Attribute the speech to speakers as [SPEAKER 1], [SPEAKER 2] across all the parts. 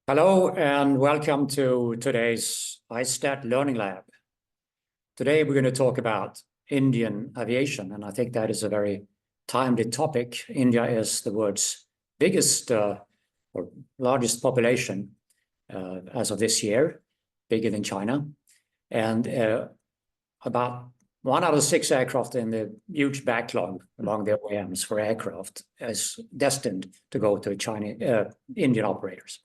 [SPEAKER 1] Hello and welcome to today's ISTAT Learning Lab. Today we're going to talk about Indian aviation, and I think that is a very timely topic. India is the world's biggest or largest population as of this year, bigger than China, and about 1 out of 6 aircraft in the huge backlog among the OEMs for aircraft is destined to go to Indian operators.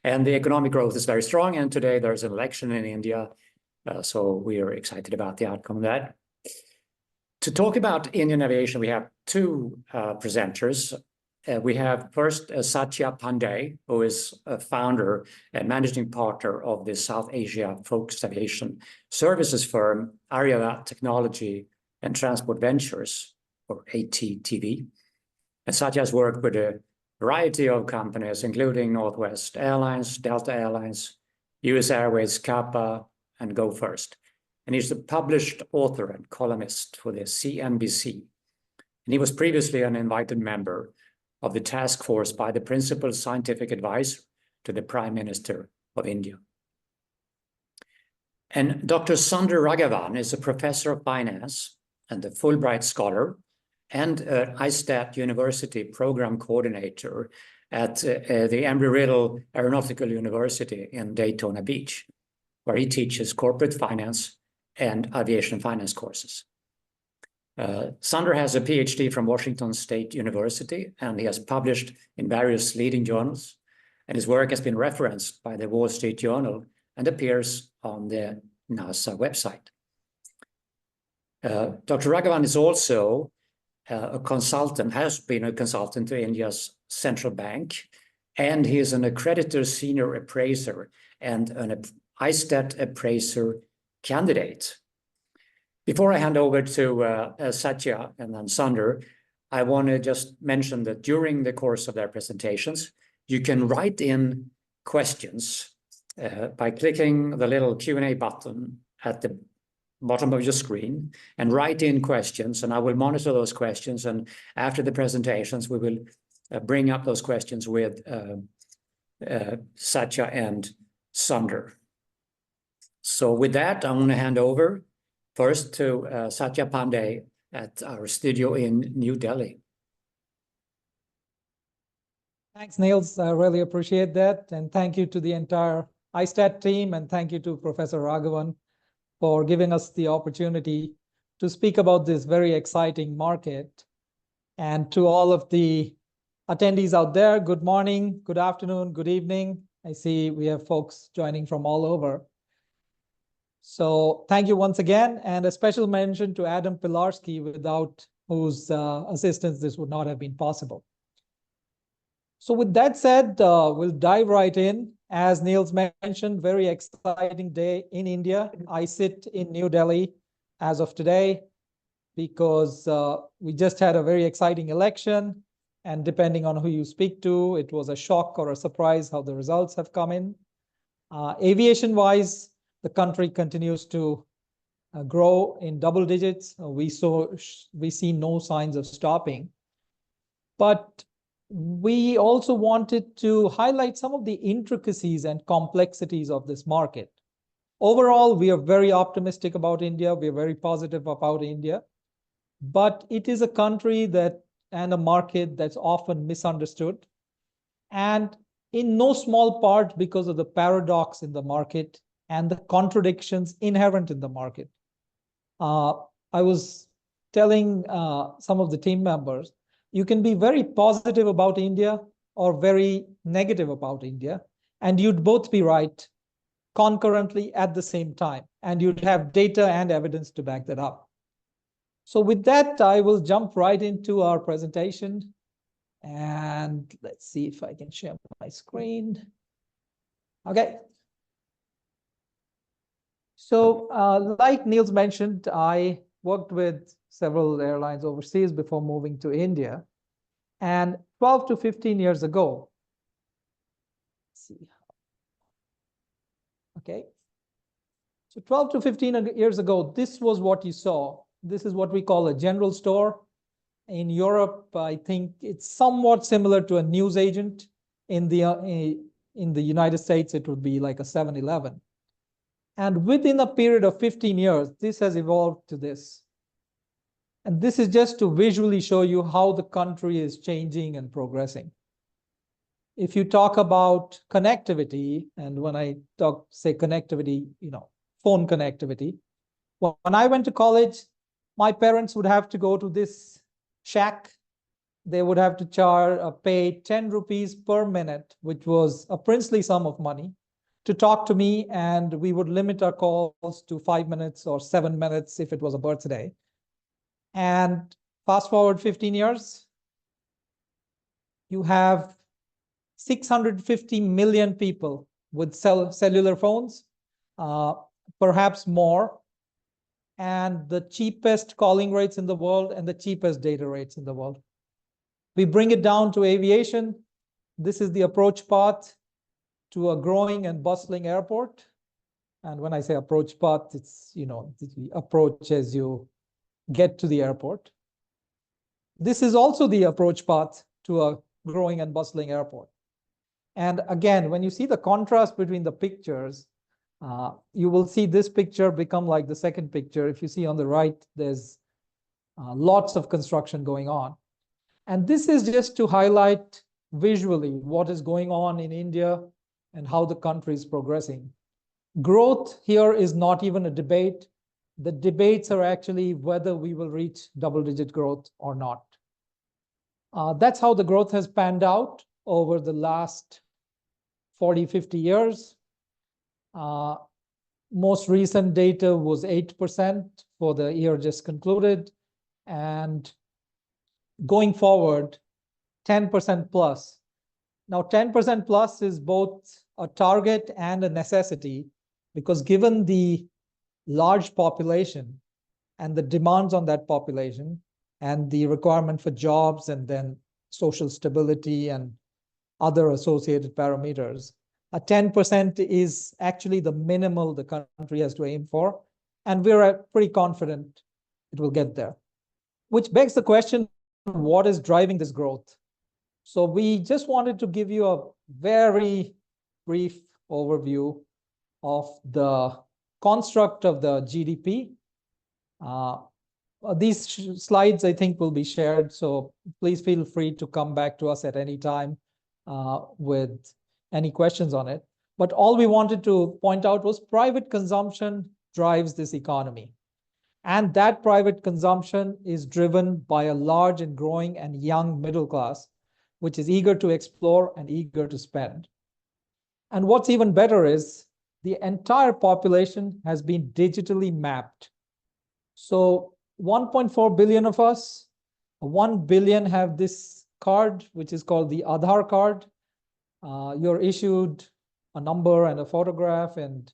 [SPEAKER 1] And the economic growth is very strong. And today there's an election in India. So we are excited about the outcome of that. To talk about Indian aviation, we have two presenters. We have first Satyendra Pandey, who is a founder and managing partner of the South Asia focused aviation services firm, Aviation Technology and Transport Ventures, or ATTV. And Satya has worked with a variety of companies, including Northwest Airlines, Delta Airlines, US Airways, Kappa, and Go First. And he's a published author and columnist for the CNBC. And he was previously an invited member of the task force by the principal scientific advisor to the Prime Minister of India. And Dr. Sunder Raghavan is a professor of finance and a Fulbright scholar and an ISTAT University program coordinator at the Embry-Riddle Aeronautical University in Daytona Beach, where he teaches corporate finance and aviation finance courses. Sunder has a PhD from Washington State University, and he has published in various leading journals, and his work has been referenced by the Wall Street Journal and appears on the NASA website. Dr. Raghavan is also a consultant, has been a consultant to India's central bank, and he is an accredited senior appraiser and an ISTAT appraiser candidate. Before I hand over to Satya and then Sunder, I want to just mention that during the course of their presentations, you can write in questions by clicking the little Q&A button at the bottom of your screen and write in questions, and I will monitor those questions. And after the presentations, we will bring up those questions with Satya and Sunder. So with that, I'm going to hand over first to Satya Pandey at our studio in New Delhi.
[SPEAKER 2] Thanks, Niels. I really appreciate that. And thank you to the entire ISTAT team, and thank you to Professor Raghavan for giving us the opportunity to speak about this very exciting market. And to all of the attendees out there, good morning, good afternoon, good evening. I see we have folks joining from all over. So thank you once again, and a special mention to Adam Pilarski, without whose assistance this would not have been possible. So with that said, we'll dive right in. As Niels mentioned, very exciting day in India. I sit in New Delhi as of today because we just had a very exciting election. And depending on who you speak to, it was a shock or a surprise how the results have come in. Aviation-wise, the country continues to grow in double digits. We see no signs of stopping. But we also wanted to highlight some of the intricacies and complexities of this market. Overall, we are very optimistic about India. We are very positive about India. But it is a country and a market that's often misunderstood. And in no small part because of the paradox in the market and the contradictions inherent in the market. I was telling some of the team members, you can be very positive about India or very negative about India, and you'd both be right concurrently at the same time, and you'd have data and evidence to back that up. So with that, I will jump right into our presentation, and let's see if I can share my screen. Okay. So like Niels mentioned, I worked with several airlines overseas before moving to India. And 12 to 15 years ago, let's see. Okay. So 12 to 15 years ago, this was what you saw. This is what we call a general store. In Europe, I think it's somewhat similar to a newsagent in the In the United States, it would be like a 7-Eleven. And within a period of 15 years, this has evolved to this. And this is just to visually show you how the country is changing and progressing. If you talk about connectivity, and when I say connectivity, phone connectivity. When I went to college, my parents would have to go to this shack. They would have to pay 10 rupees per minute, which was a princely sum of money, to talk to me, and we would limit our calls to 5 minutes or 7 minutes if it was a birthday. And fast forward 15 years, you have 650 million people with cellular phones, perhaps more, and the cheapest calling rates in the world and the cheapest data rates in the world. We bring it down to aviation. This is the approach path to a growing and bustling airport. And when I say approach path, it's the approach as you get to the airport. This is also the approach path to a growing and bustling airport. And again, when you see the contrast between the pictures, you will see this picture become like the second picture. If you see on the right, there's lots of construction going on. And this is just to highlight visually what is going on in India and how the country is progressing. Growth here is not even a debate. The debates are actually whether we will reach double-digit growth or not. That's how the growth has panned out over the last 40, 50 years. Most recent data was 8% for the year just concluded. And going forward, 10% plus. Now, 10% plus is both a target and a necessity, because given the large population and the demands on that population and the requirement for jobs and then social stability and other associated parameters, a 10% is actually the minimal the country has to aim for. And we're pretty confident it will get there. Which begs the question, what is driving this growth? So we just wanted to give you a very brief overview of the construct of the GDP. These slides, I think, will be shared. So please feel free to come back to us at any time with any questions on it. But all we wanted to point out was private consumption drives this economy. And that private consumption is driven by a large and growing and young middle class, which is eager to explore and eager to spend. And what's even better is the entire population has been digitally mapped. So 1.4 billion of us, 1 billion have this card, which is called the Aadhaar card. You're issued a number and a photograph, and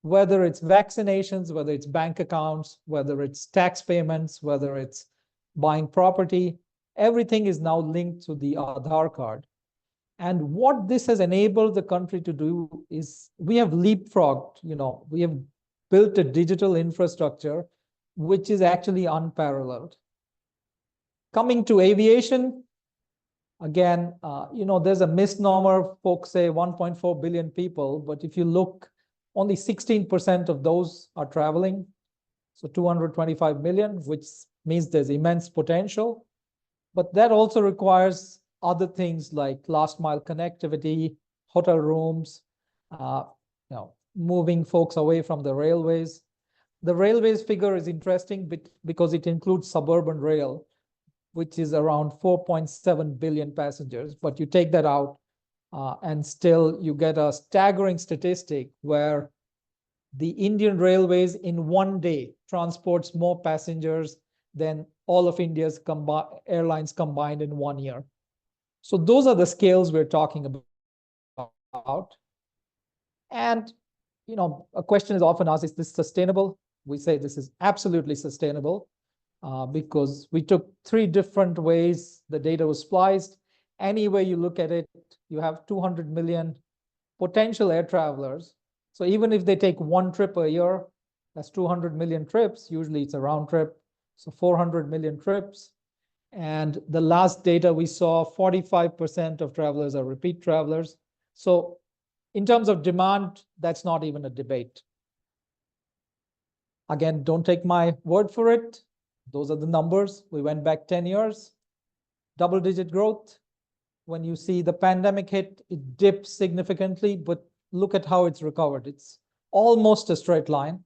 [SPEAKER 2] whether it's vaccinations, whether it's bank accounts, whether it's tax payments, whether it's buying property, everything is now linked to the Aadhaar card. And what this has enabled the country to do is we have leapfrogged, we have built a digital infrastructure which is actually unparalleled. Coming to aviation, again, there's a misnomer. Folks say 1.4 billion people, but if you look, only 16% of those are traveling. So 225 million, which means there's immense potential. But that also requires other things like last mile connectivity, hotel rooms, moving folks away from the railways. The railways figure is interesting because it includes suburban rail, which is around 4.7 billion passengers. But you take that out, and still you get a staggering statistic where the Indian Railways in one day transports more passengers than all of India's airlines combined in 1 year. So those are the scales we're talking about. And, a question is often asked, is this sustainable? We say this is absolutely sustainable because we took 3 different ways the data was spliced. Any way you look at it, you have 200 million potential air travelers. So even if they take 1 trip a year, that's 200 million trips. Usually it's a round trip. So 400 million trips. And the last data we saw, 45% of travelers are repeat travelers. So in terms of demand, that's not even a debate. Again, don't take my word for it. Those are the numbers. We went back 10 years, double-digit growth. When you see the pandemic hit, it dipped significantly, but look at how it's recovered. It's almost a straight line,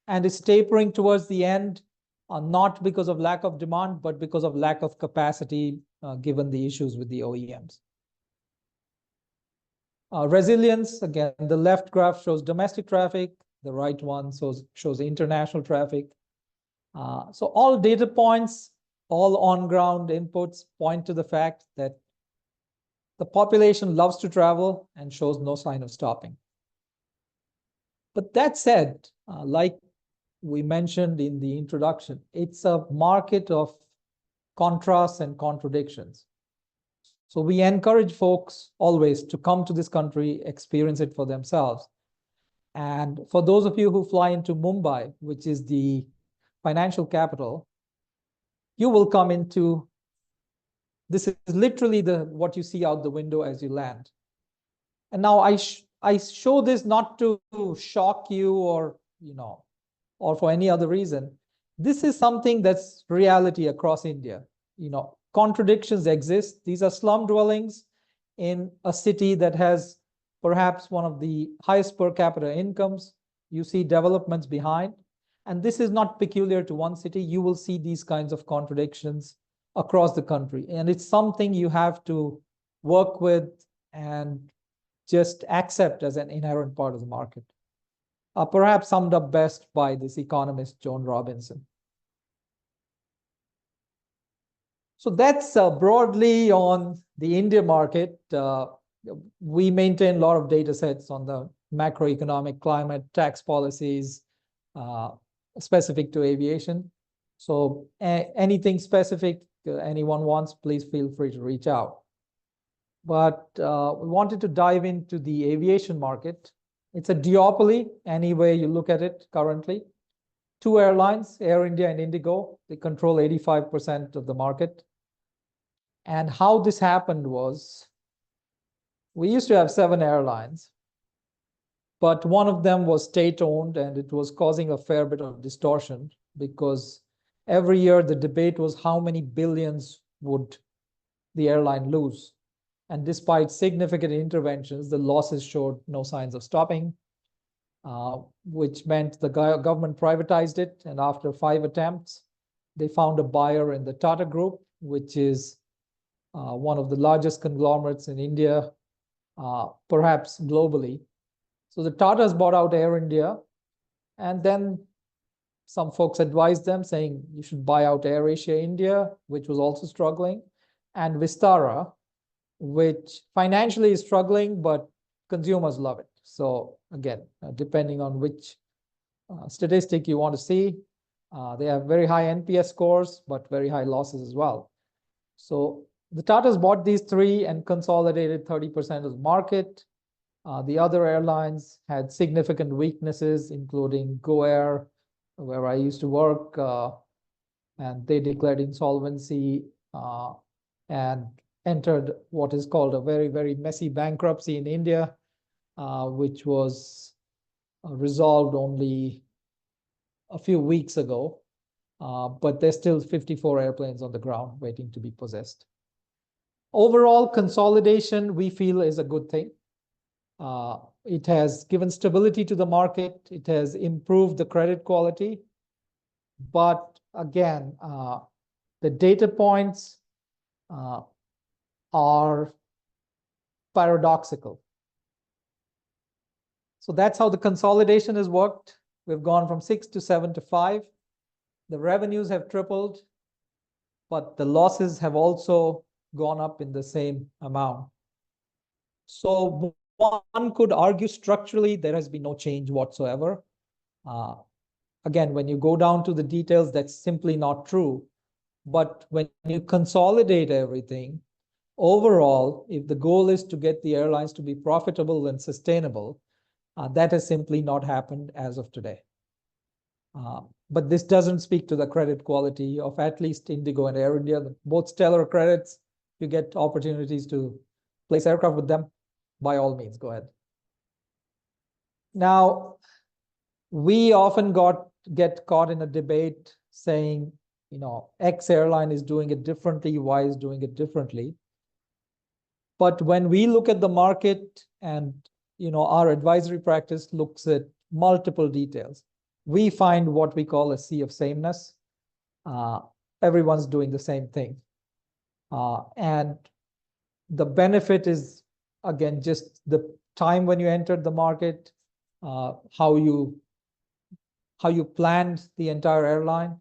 [SPEAKER 2] and it's tapering towards the end, not because of lack of demand, but because of lack of capacity, given the issues with the OEMs. Resilience, again, the left graph shows domestic traffic, the right one shows international traffic. So all data points, all on-ground inputs point to the fact that the population loves to travel and shows no sign of stopping. But that said, like we mentioned in the introduction, it's a market of contrasts and contradictions. So we encourage folks always to come to this country, experience it for themselves. And for those of you who fly into Mumbai, which is the financial capital, you will come into, this is literally what you see out the window as you land. And now I show this not to shock you or, or for any other reason. This is something that's reality across India. Contradictions exist. These are slum dwellings in a city that has perhaps one of the highest per capita incomes. You see developments behind. And this is not peculiar to one city. You will see these kinds of contradictions across the country. And it's something you have to work with and just accept as an inherent part of the market. Perhaps summed up best by this economist, Joan Robinson. So that's broadly on the India market. We maintain a lot of data sets on the macroeconomic climate, tax policies, specific to aviation. So anything specific anyone wants, please feel free to reach out. But we wanted to dive into the aviation market. It's a duopoly, any way you look at it currently. Two airlines, Air India and Indigo, they control 85% of the market. And how this happened was, we used to have 7 airlines, but one of them was state-owned, and it was causing a fair bit of distortion because every year the debate was how many billions would the airline lose. And despite significant interventions, the losses showed no signs of stopping, which meant the government privatized it. And after 5 attempts, they found a buyer in the Tata Group, which is one of the largest conglomerates in India, perhaps globally. So the Tatas bought out Air India, and then some folks advised them saying you should buy out AirAsia India, which was also struggling, and Vistara, which financially is struggling, but consumers love it. So again, depending on which statistic you want to see, they have very high NPS scores, but very high losses as well. So the Tatas bought these 3 and consolidated 30% of the market. The other airlines had significant weaknesses, including Go Air, where I used to work, and they declared insolvency and entered what is called a very, very messy bankruptcy in India, which was resolved only a few weeks ago. But there's still 54 airplanes on the ground waiting to be possessed. Overall, consolidation, we feel, is a good thing. It has given stability to the market. It has improved the credit quality. But again, the data points are paradoxical. So that's how the consolidation has worked. We've gone from 6 to 7 to 5. The revenues have tripled, but the losses have also gone up in the same amount. So one could argue structurally there has been no change whatsoever. Again, when you go down to the details, that's simply not true. But when you consolidate everything, overall, if the goal is to get the airlines to be profitable and sustainable, that has simply not happened as of today. But this doesn't speak to the credit quality of at least Indigo and Air India, both stellar credits. You get opportunities to place aircraft with them, by all means, go ahead. Now, we often get caught in a debate saying, X airline is doing it differently, Y is doing it differently. But when we look at the market and our advisory practice looks at multiple details, we find what we call a sea of sameness. Everyone's doing the same thing. And the benefit is, again, just the time when you entered the market, how you planned the entire airline,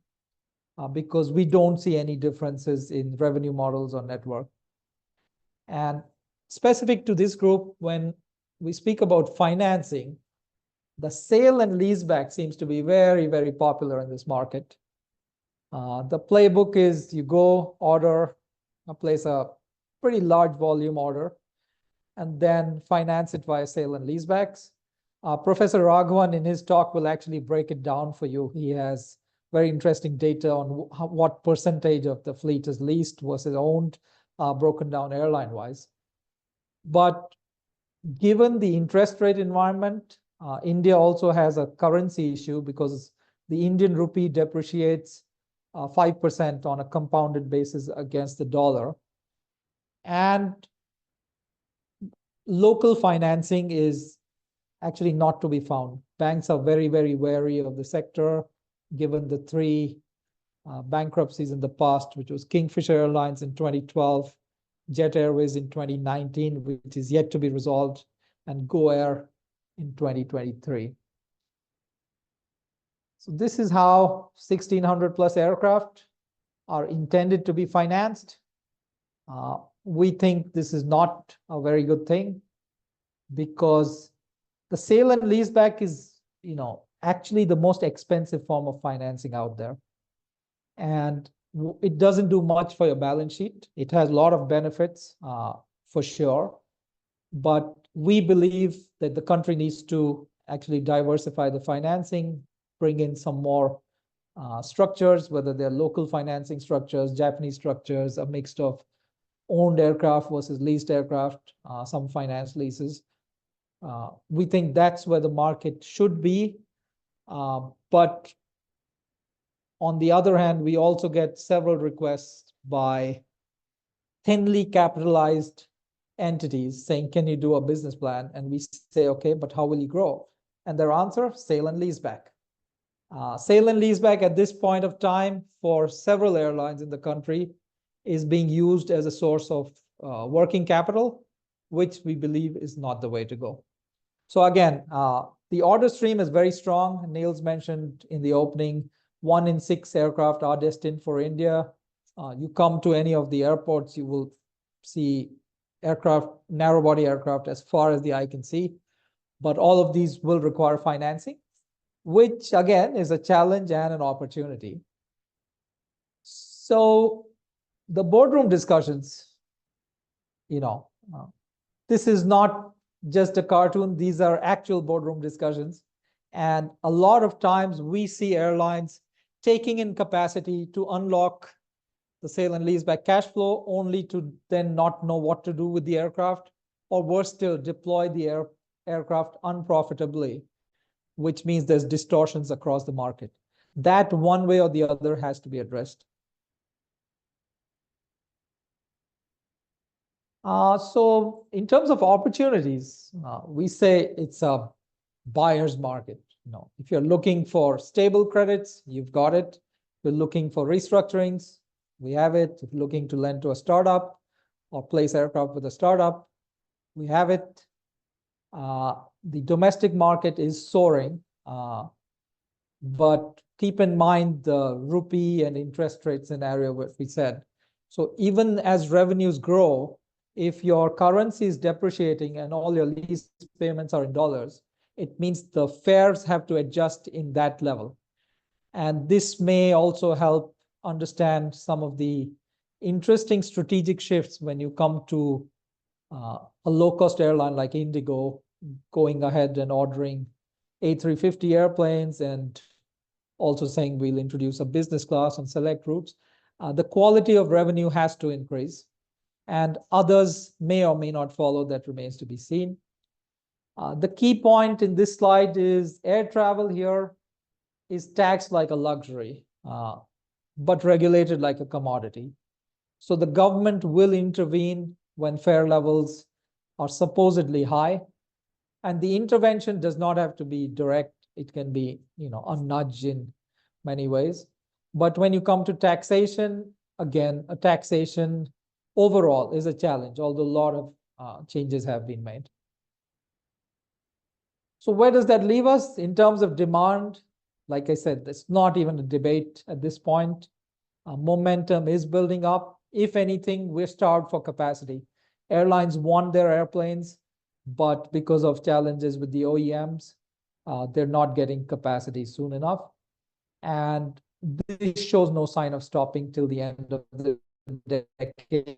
[SPEAKER 2] because we don't see any differences in revenue models or network. And specific to this group, when we speak about financing, the sale and leaseback seems to be very, very popular in this market. The playbook is you go place a pretty large volume order, and then finance it via sale and leasebacks. Professor Raghavan in his talk will actually break it down for you. He has very interesting data on what percentage of the fleet is leased versus owned, broken down airline-wise. But given the interest rate environment, India also has a currency issue because the Indian rupee depreciates 5% on a compounded basis against the dollar. And local financing is actually not to be found. Banks are very, very wary of the sector, given the three bankruptcies in the past, which was Kingfisher Airlines in 2012, Jet Airways in 2019, which is yet to be resolved, and Go Air in 2023. So this is how 1,600 plus aircraft are intended to be financed. We think this is not a very good thing because the sale and leaseback is, actually the most expensive form of financing out there. And it doesn't do much for your balance sheet. It has a lot of benefits, for sure. But we believe that the country needs to actually diversify the financing, bring in some more structures, whether they're local financing structures, Japanese structures, a mix of owned aircraft versus leased aircraft, some finance leases. We think that's where the market should be. But on the other hand, we also get several requests by thinly capitalized entities saying, can you do a business plan? And we say, okay, but how will you grow? And their answer, sale and leaseback. Sale and leaseback at this point of time for several airlines in the country is being used as a source of working capital, which we believe is not the way to go. So again, the order stream is very strong. Niels mentioned in the opening, 1 in 6 aircraft are destined for India. You come to any of the airports, you will see aircraft, narrow body aircraft as far as the eye can see. But all of these will require financing, which again is a challenge and an opportunity. So the boardroom discussions, this is not just a cartoon. These are actual boardroom discussions. And a lot of times we see airlines taking in capacity to unlock the sale and leaseback cash flow, only to then not know what to do with the aircraft, or worse still, deploy the aircraft unprofitably, which means there's distortions across the market. That one way or the other has to be addressed. So in terms of opportunities, we say it's a buyer's market. If you're looking for stable credits, you've got it. If you're looking for restructurings, we have it. If you're looking to lend to a startup or place aircraft with a startup, we have it. The domestic market is soaring, but keep in mind the rupee and interest rate scenario, what we said. So even as revenues grow, if your currency is depreciating and all your lease payments are in dollars, it means the fares have to adjust in that level. And this may also help understand some of the interesting strategic shifts when you come to a low-cost airline like Indigo going ahead and ordering A350 airplanes and also saying we'll introduce a business class on select routes. The quality of revenue has to increase, and others may or may not follow. That remains to be seen. The key point in this slide is air travel here is taxed like a luxury, but regulated like a commodity. So the government will intervene when fare levels are supposedly high. And the intervention does not have to be direct. It can be, a nudge in many ways. But when you come to taxation, again, a taxation overall is a challenge, although a lot of changes have been made. So where does that leave us in terms of demand? Like I said, it's not even a debate at this point. Momentum is building up. If anything, we're starved for capacity. Airlines want their airplanes, but because of challenges with the OEMs, they're not getting capacity soon enough. And this shows no sign of stopping till the end of the decade.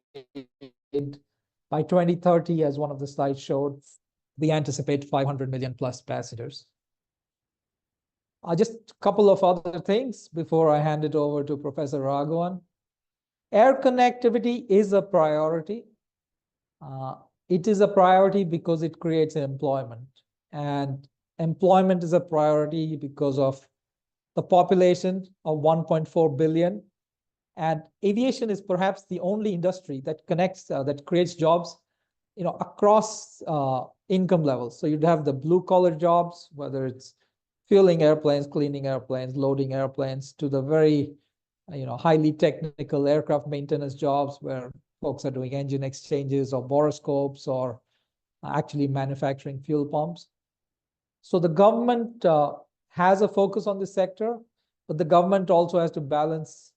[SPEAKER 2] By 2030, as one of the slides showed, we anticipate 500 million plus passengers. Just a couple of other things before I hand it over to Professor Raghavan. Air connectivity is a priority. It is a priority because it creates employment. And employment is a priority because of the population of 1.4 billion. And aviation is perhaps the only industry that connects, that creates jobs, across income levels. So you'd have the blue collar jobs, whether it's fueling airplanes, cleaning airplanes, loading airplanes, to the very, highly technical aircraft maintenance jobs where folks are doing engine exchanges or borescopes or actually manufacturing fuel pumps. So the government has a focus on this sector, but the government also has to balance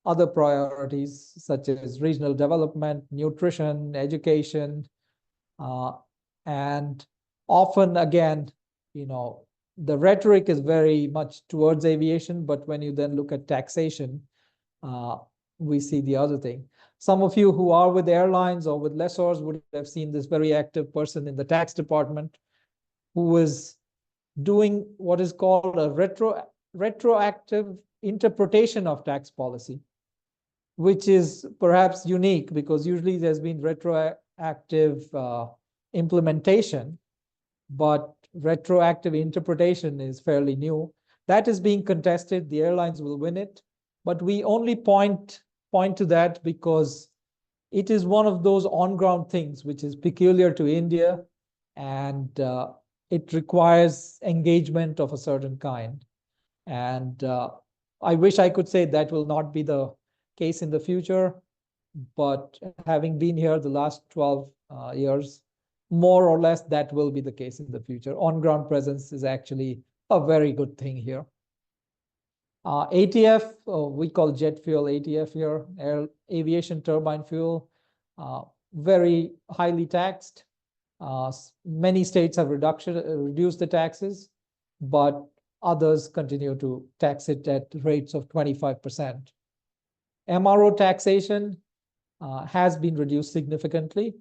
[SPEAKER 2] other priorities such as regional development, nutrition, education, and often, again, the rhetoric is very much towards aviation, but when you then look at taxation, we see the other thing. Some of you who are with airlines or with lessors would have seen this very active person in the tax department who was doing what is called a retroactive interpretation of tax policy, which is perhaps unique because usually there's been retroactive implementation, but retroactive interpretation is fairly new. That is being contested. The airlines will win it, but we only point to that because it is one of those on-ground things which is peculiar to India, and it requires engagement of a certain kind. And I wish I could say that will not be the case in the future, but having been here the last 12 years, more or less that will be the case in the future. On-ground presence is actually a very good thing here. ATF, we call jet fuel ATF here, aviation turbine fuel, very highly taxed. Many states have reduced the taxes, but others continue to tax it at rates of 25%. MRO taxation has been reduced significantly,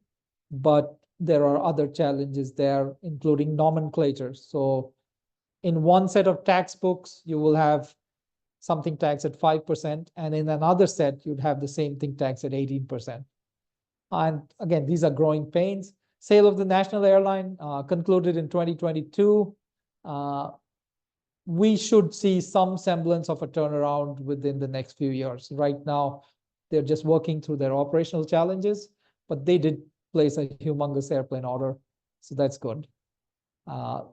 [SPEAKER 2] but there are other challenges there, including nomenclature. So in one set of tax books, you will have something taxed at 5%, and in another set, you'd have the same thing taxed at 18%. And again, these are growing pains. Sale of the national airline concluded in 2022. We should see some semblance of a turnaround within the next few years. Right now, they're just working through their operational challenges, but they did place a humongous airplane order, so that's good.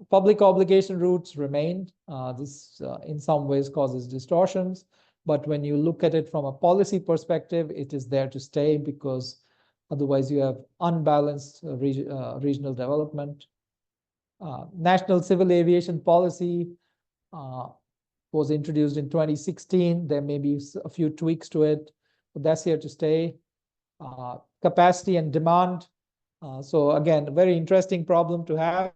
[SPEAKER 2] Public obligation routes remain. This in some ways causes distortions, but when you look at it from a policy perspective, it is there to stay because otherwise you have unbalanced regional development. National Civil Aviation Policy was introduced in 2016. There may be a few tweaks to it, but that's here to stay. Capacity and demand. So again, a very interesting problem to have.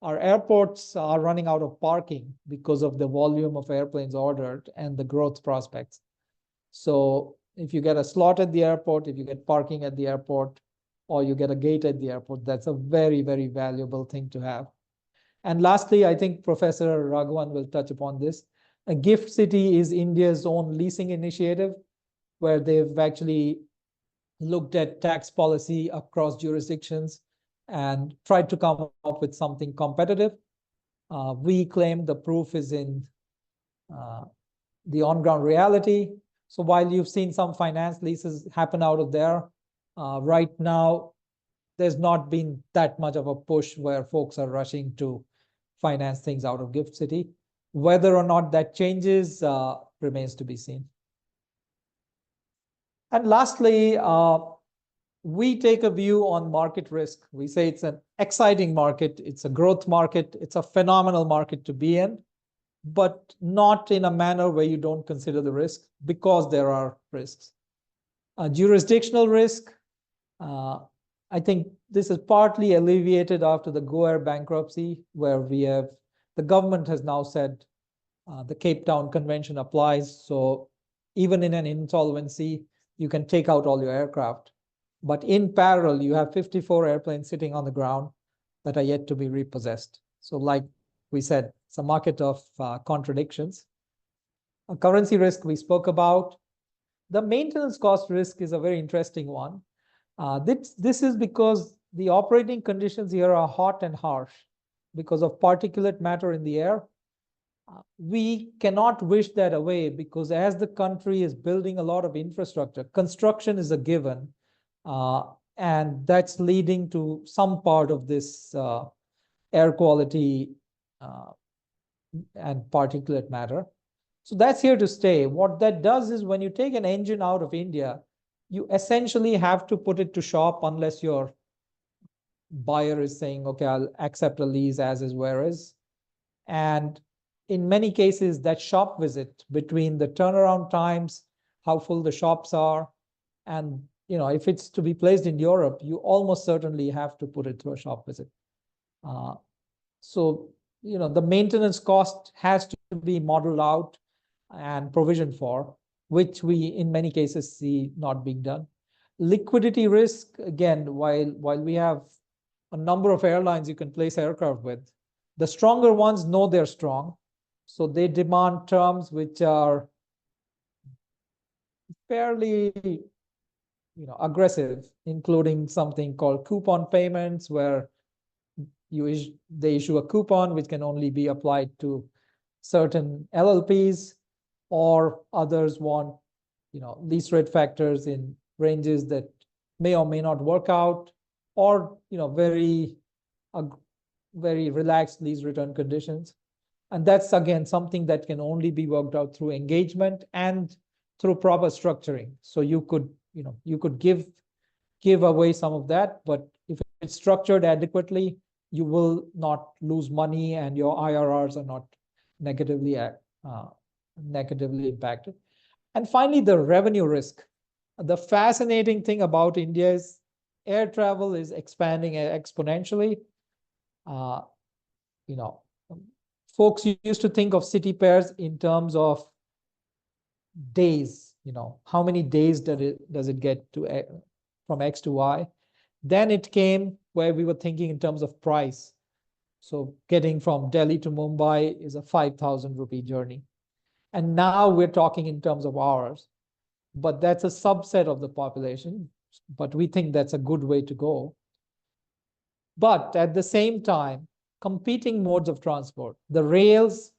[SPEAKER 2] Our airports are running out of parking because of the volume of airplanes ordered and the growth prospects. So if you get a slot at the airport, if you get parking at the airport, or you get a gate at the airport, that's a very, very valuable thing to have. And lastly, I think Professor Raghavan will touch upon this. A Gift City is India's own leasing initiative, where they've actually looked at tax policy across jurisdictions and tried to come up with something competitive. We claim the proof is in the on-ground reality. So while you've seen some finance leases happen out of there, right now, there's not been that much of a push where folks are rushing to finance things out of Gift City. Whether or not that changes remains to be seen. And lastly, we take a view on market risk. We say it's an exciting market, it's a growth market, it's a phenomenal market to be in, but not in a manner where you don't consider the risk, because there are risks. Jurisdictional risk, I think this is partly alleviated after the Go Air bankruptcy, where the government has now said the Cape Town Convention applies. So even in an insolvency, you can take out all your aircraft. But in parallel, you have 54 airplanes sitting on the ground that are yet to be repossessed. So like we said, it's a market of contradictions. A currency risk we spoke about. The maintenance cost risk is a very interesting one. This is because the operating conditions here are hot and harsh because of particulate matter in the air. We cannot wish that away, because as the country is building a lot of infrastructure, construction is a given, and that's leading to some part of this air quality and particulate matter. So that's here to stay. What that does is, when you take an engine out of India, you essentially have to put it to shop unless your buyer is saying, okay, I'll accept a lease as is where is. And in many cases, that shop visit, between the turnaround times, how full the shops are, and if it's to be placed in Europe, you almost certainly have to put it through a shop visit. So the maintenance cost has to be modeled out and provisioned for, which we in many cases see not being done. Liquidity risk, again, while we have a number of airlines you can place aircraft with, the stronger ones know they're strong, so they demand terms which are fairly aggressive, including something called coupon payments, where they issue a coupon which can only be applied to certain LLPs, or others want lease rate factors in ranges that may or may not work out, or very relaxed lease return conditions. And that's again something that can only be worked out through engagement and through proper structuring. So you could give away some of that, but if it's structured adequately, you will not lose money, and your IRRs are not negatively impacted. And finally, the revenue risk. The fascinating thing about India is air travel is expanding exponentially. Folks used to think of city pairs in terms of days. How many days does it get to from X to Y? Then it came where we were thinking in terms of price. So getting from Delhi to Mumbai is a 5,000 rupee journey. And now we're talking in terms of hours. But that's a subset of the population. But we think that's a good way to go. But at the same time, competing modes of transport, the railways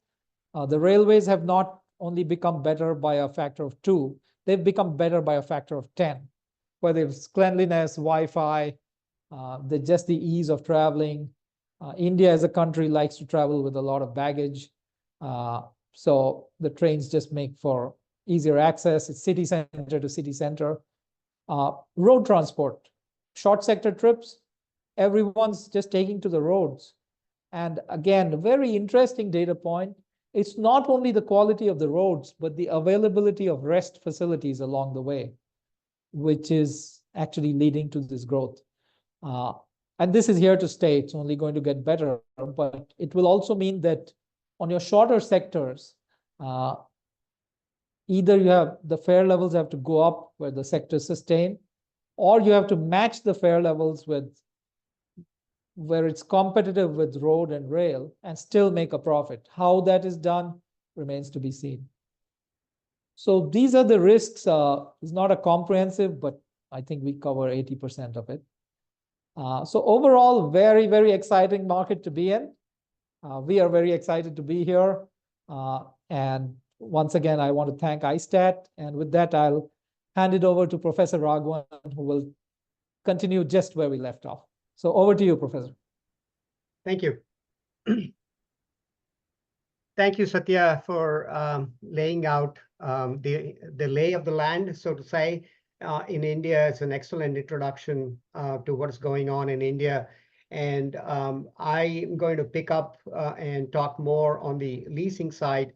[SPEAKER 2] have not only become better by a factor of 2, they've become better by a factor of 10. Whether it's cleanliness, Wi-Fi, just the ease of traveling. India as a country likes to travel with a lot of baggage. So the trains just make for easier access. It's city center to city center. Road transport, short sector trips, everyone's just taking to the roads. And again, a very interesting data point. It's not only the quality of the roads, but the availability of rest facilities along the way, which is actually leading to this growth. And this is here to stay. It's only going to get better, but it will also mean that on your shorter sectors, either you have the fare levels have to go up where the sectors sustain, or you have to match the fare levels with where it's competitive with road and rail and still make a profit. How that is done remains to be seen. So these are the risks. It's not a comprehensive, but I think we cover 80% of it. So overall, very, very exciting market to be in. We are very excited to be here. And once again, I want to thank ISTAT. And with that, I'll hand it over to Professor Raghavan, who will continue just where we left off. So over to you, Professor.
[SPEAKER 3] Thank you. Thank you, Satya, for laying out the lay of the land, so to say, in India. It's an excellent introduction to what's going on in India. And I'm going to pick up and talk more on the leasing side.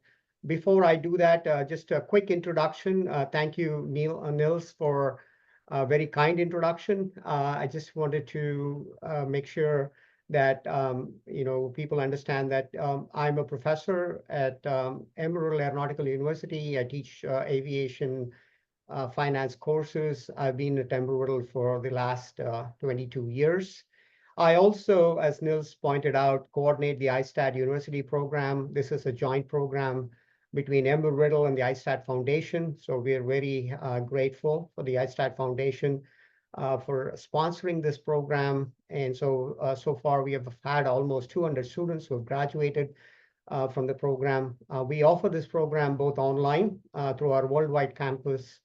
[SPEAKER 3] Before I do that, just a quick introduction. Thank you, Nils, for a very kind introduction. I just wanted to make sure that people understand that I'm a professor at Embry-Riddle Aeronautical University. I teach aviation finance courses. I've been at Embry-Riddle for the last 22 years. I also, as Nils pointed out, coordinate the ISTAT University program. This is a joint program between Embry-Riddle and the ISTAT Foundation. So we're very grateful for the ISTAT Foundation for sponsoring this program. And so, so far we have had almost 200 students who have graduated from the program. We offer this program both online through our worldwide campus,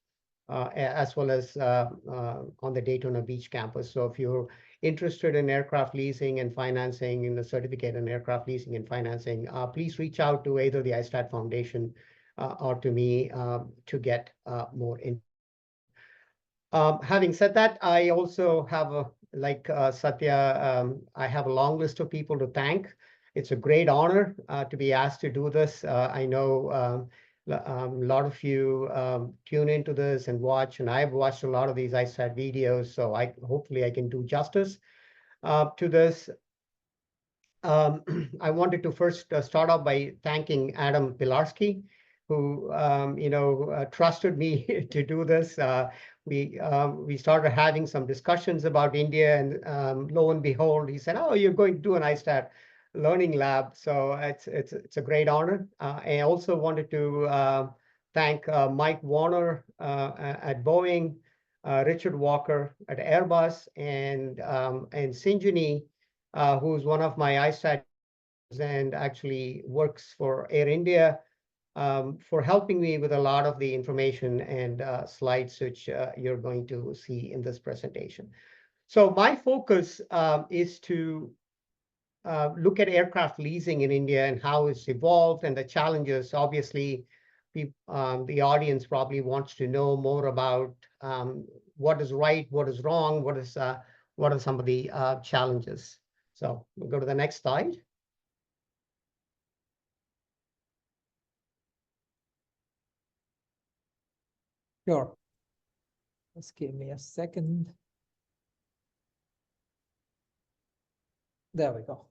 [SPEAKER 3] as well as on the Daytona Beach campus. So if you're interested in aircraft leasing and financing, in the certificate in aircraft leasing and financing, please reach out to either the ISTAT Foundation or to me to get more info. Having said that, I also have, like Satya, I have a long list of people to thank. It's a great honor to be asked to do this. I know a lot of you tune into this and watch, and I've watched a lot of these ISTAT videos, so hopefully I can do justice to this. I wanted to first start off by thanking Adam Pilarski, who trusted me to do this. We started having some discussions about India, and lo and behold, he said, "Oh, you're going to do an ISTAT Learning Lab." So it's a great honor. I also wanted to thank Mike Warner at Boeing, Richard Walker at Airbus, and Sinjini, who's one of my ISTAT and actually works for Air India, for helping me with a lot of the information and slides which you're going to see in this presentation. So my focus is to look at aircraft leasing in India and how it's evolved and the challenges. Obviously, the audience probably wants to know more about what is right, what is wrong, what are some of the challenges. So we'll go to the next slide.
[SPEAKER 2] Sure. Just give me a second. There we go.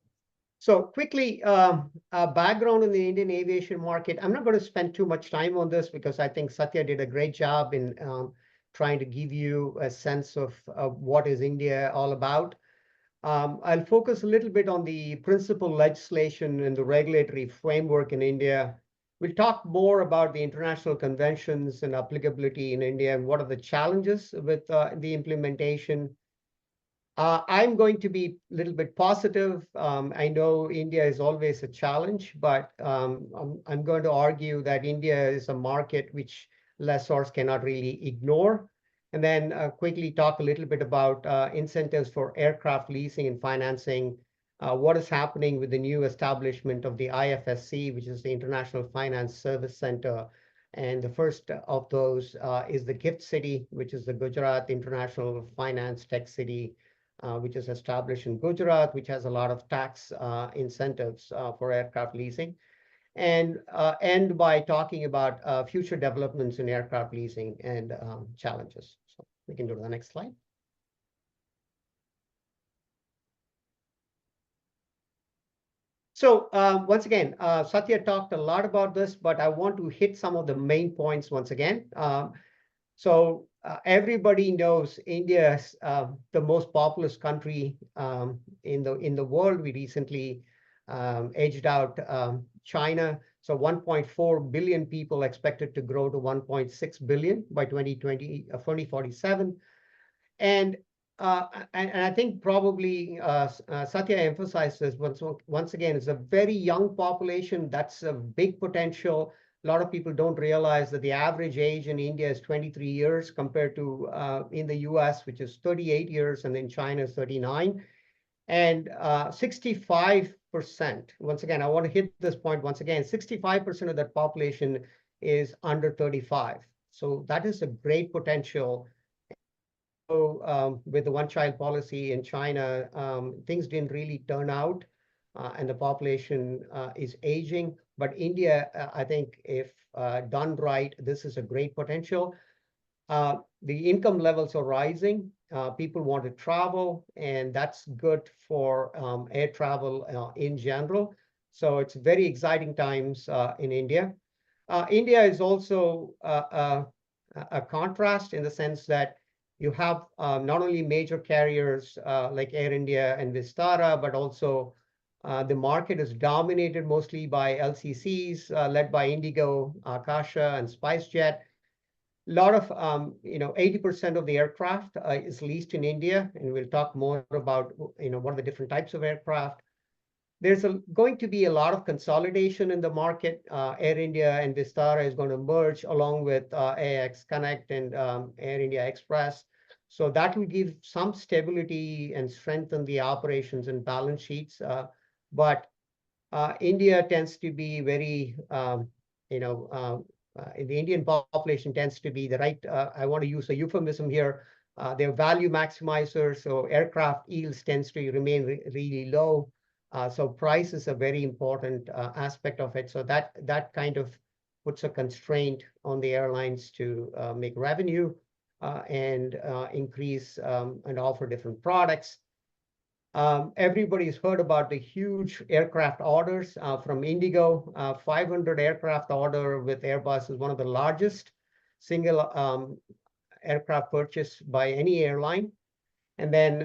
[SPEAKER 3] So quickly, background in the Indian aviation market. I'm not going to spend too much time on this because I think Satya did a great job in trying to give you a sense of what is India all about. I'll focus a little bit on the principal legislation and the regulatory framework in India. We'll talk more about the international conventions and applicability in India and what are the challenges with the implementation. I'm going to be a little bit positive. I know India is always a challenge, but I'm going to argue that India is a market which lessors cannot really ignore. And then quickly talk a little bit about incentives for aircraft leasing and financing, what is happening with the new establishment of the IFSC, which is the International Finance Service Center. And the first of those is the GIFT City, which is the Gujarat International Finance Tech City, which is established in Gujarat, which has a lot of tax incentives for aircraft leasing. And end by talking about future developments in aircraft leasing and challenges. So we can go to the next slide. So once again, Satya talked a lot about this, but I want to hit some of the main points once again. So everybody knows India is the most populous country in the world. We recently edged out China. So 1.4 billion people expected to grow to 1.6 billion by 2047. And And I think probably Satya emphasized this once again, it's a very young population. That's a big potential. A lot of people don't realize that the average age in India is 23 years compared to in the US, which is 38 years, and then China is 39. And 65%, once again, I want to hit this point once again, 65% of that population is under 35. So that is a great potential. So with the one-child policy in China, things didn't really turn out, and the population is aging. But India, I think if done right, this is a great potential. The income levels are rising. People want to travel, and that's good for air travel in general. So it's very exciting times in India. India is also a contrast in the sense that you have not only major carriers like Air India and Vistara, but also the market is dominated mostly by LCCs led by Indigo, Akasha, and SpiceJet. A lot of 80% of the aircraft is leased in India, and we'll talk more about what are the different types of aircraft. There's going to be a lot of consolidation in the market. Air India and Vistara is going to merge along with AX Connect and Air India Express. So that will give some stability and strengthen the operations and balance sheets. But India tends to be very, the Indian population tends to be the right, I want to use a euphemism here, they're value maximizers, so aircraft yields tends to remain really low. So price is a very important aspect of it. So that kind of puts a constraint on the airlines to make revenue and increase and offer different products. Everybody's heard about the huge aircraft orders from Indigo. 500 aircraft order with Airbus is one of the largest single aircraft purchase by any airline. And then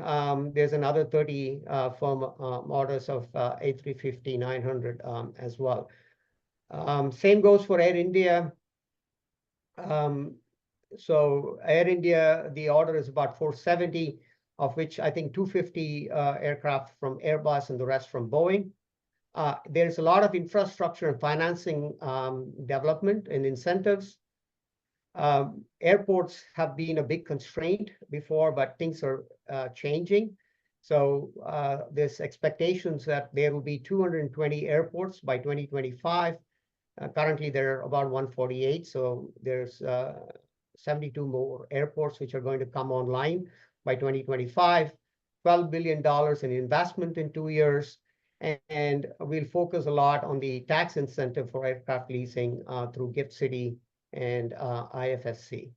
[SPEAKER 3] there's another 30 firm orders of A350-900 as well. Same goes for Air India. So Air India, the order is about 470, of which I think 250 aircraft from Airbus and the rest from Boeing. There's a lot of infrastructure and financing development and incentives. Airports have been a big constraint before, but things are changing. So there's expectations that there will be 220 airports by 2025. Currently, there are about 148. So there's 72 more airports which are going to come online by 2025. $12 billion in investment in 2 years. And we'll focus a lot on the tax incentive for aircraft leasing through Gift City and IFSC.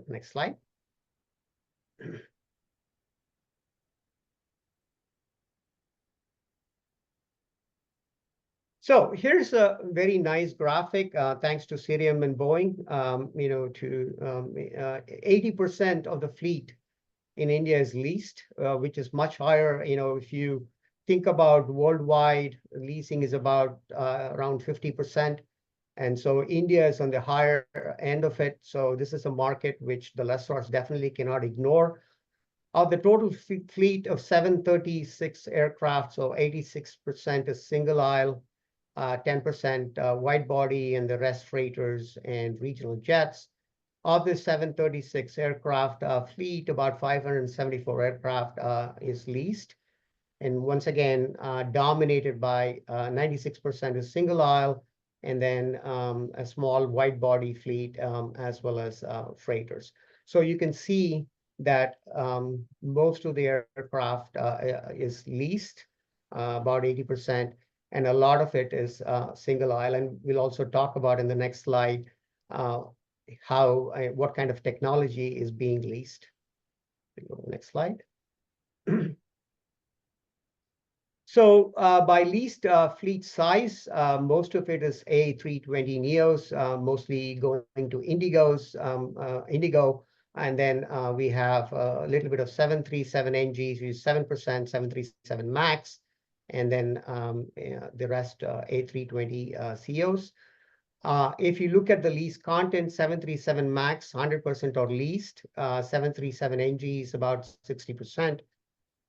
[SPEAKER 3] Next slide. So here's a very nice graphic, thanks to Cirium and Boeing. 80% of the fleet in India is leased, which is much higher. If you think about worldwide, leasing is about around 50%. And so India is on the higher end of it. So this is a market which the lessors definitely cannot ignore. Of the total fleet of 736 aircraft, so 86% is single aisle, 10% wide body, and the rest freighters and regional jets. Of the 736 aircraft fleet, about 574 aircraft is leased. And once again, dominated by 96% is single aisle, and then a small wide body fleet as well as freighters. So you can see that most of the aircraft is leased, about 80%, and a lot of it is single aisle. And we'll also talk about in the next slide what kind of technology is being leased. Go to the next slide. So by leased fleet size, most of it is A320neos, mostly going to Indigo. And then we have a little bit of 737 NGs, which is 7%, 737 MAX, and then the rest A320 CEOs. If you look at the lease content, 737 MAX, 100% are leased. 737 NG is about 60%.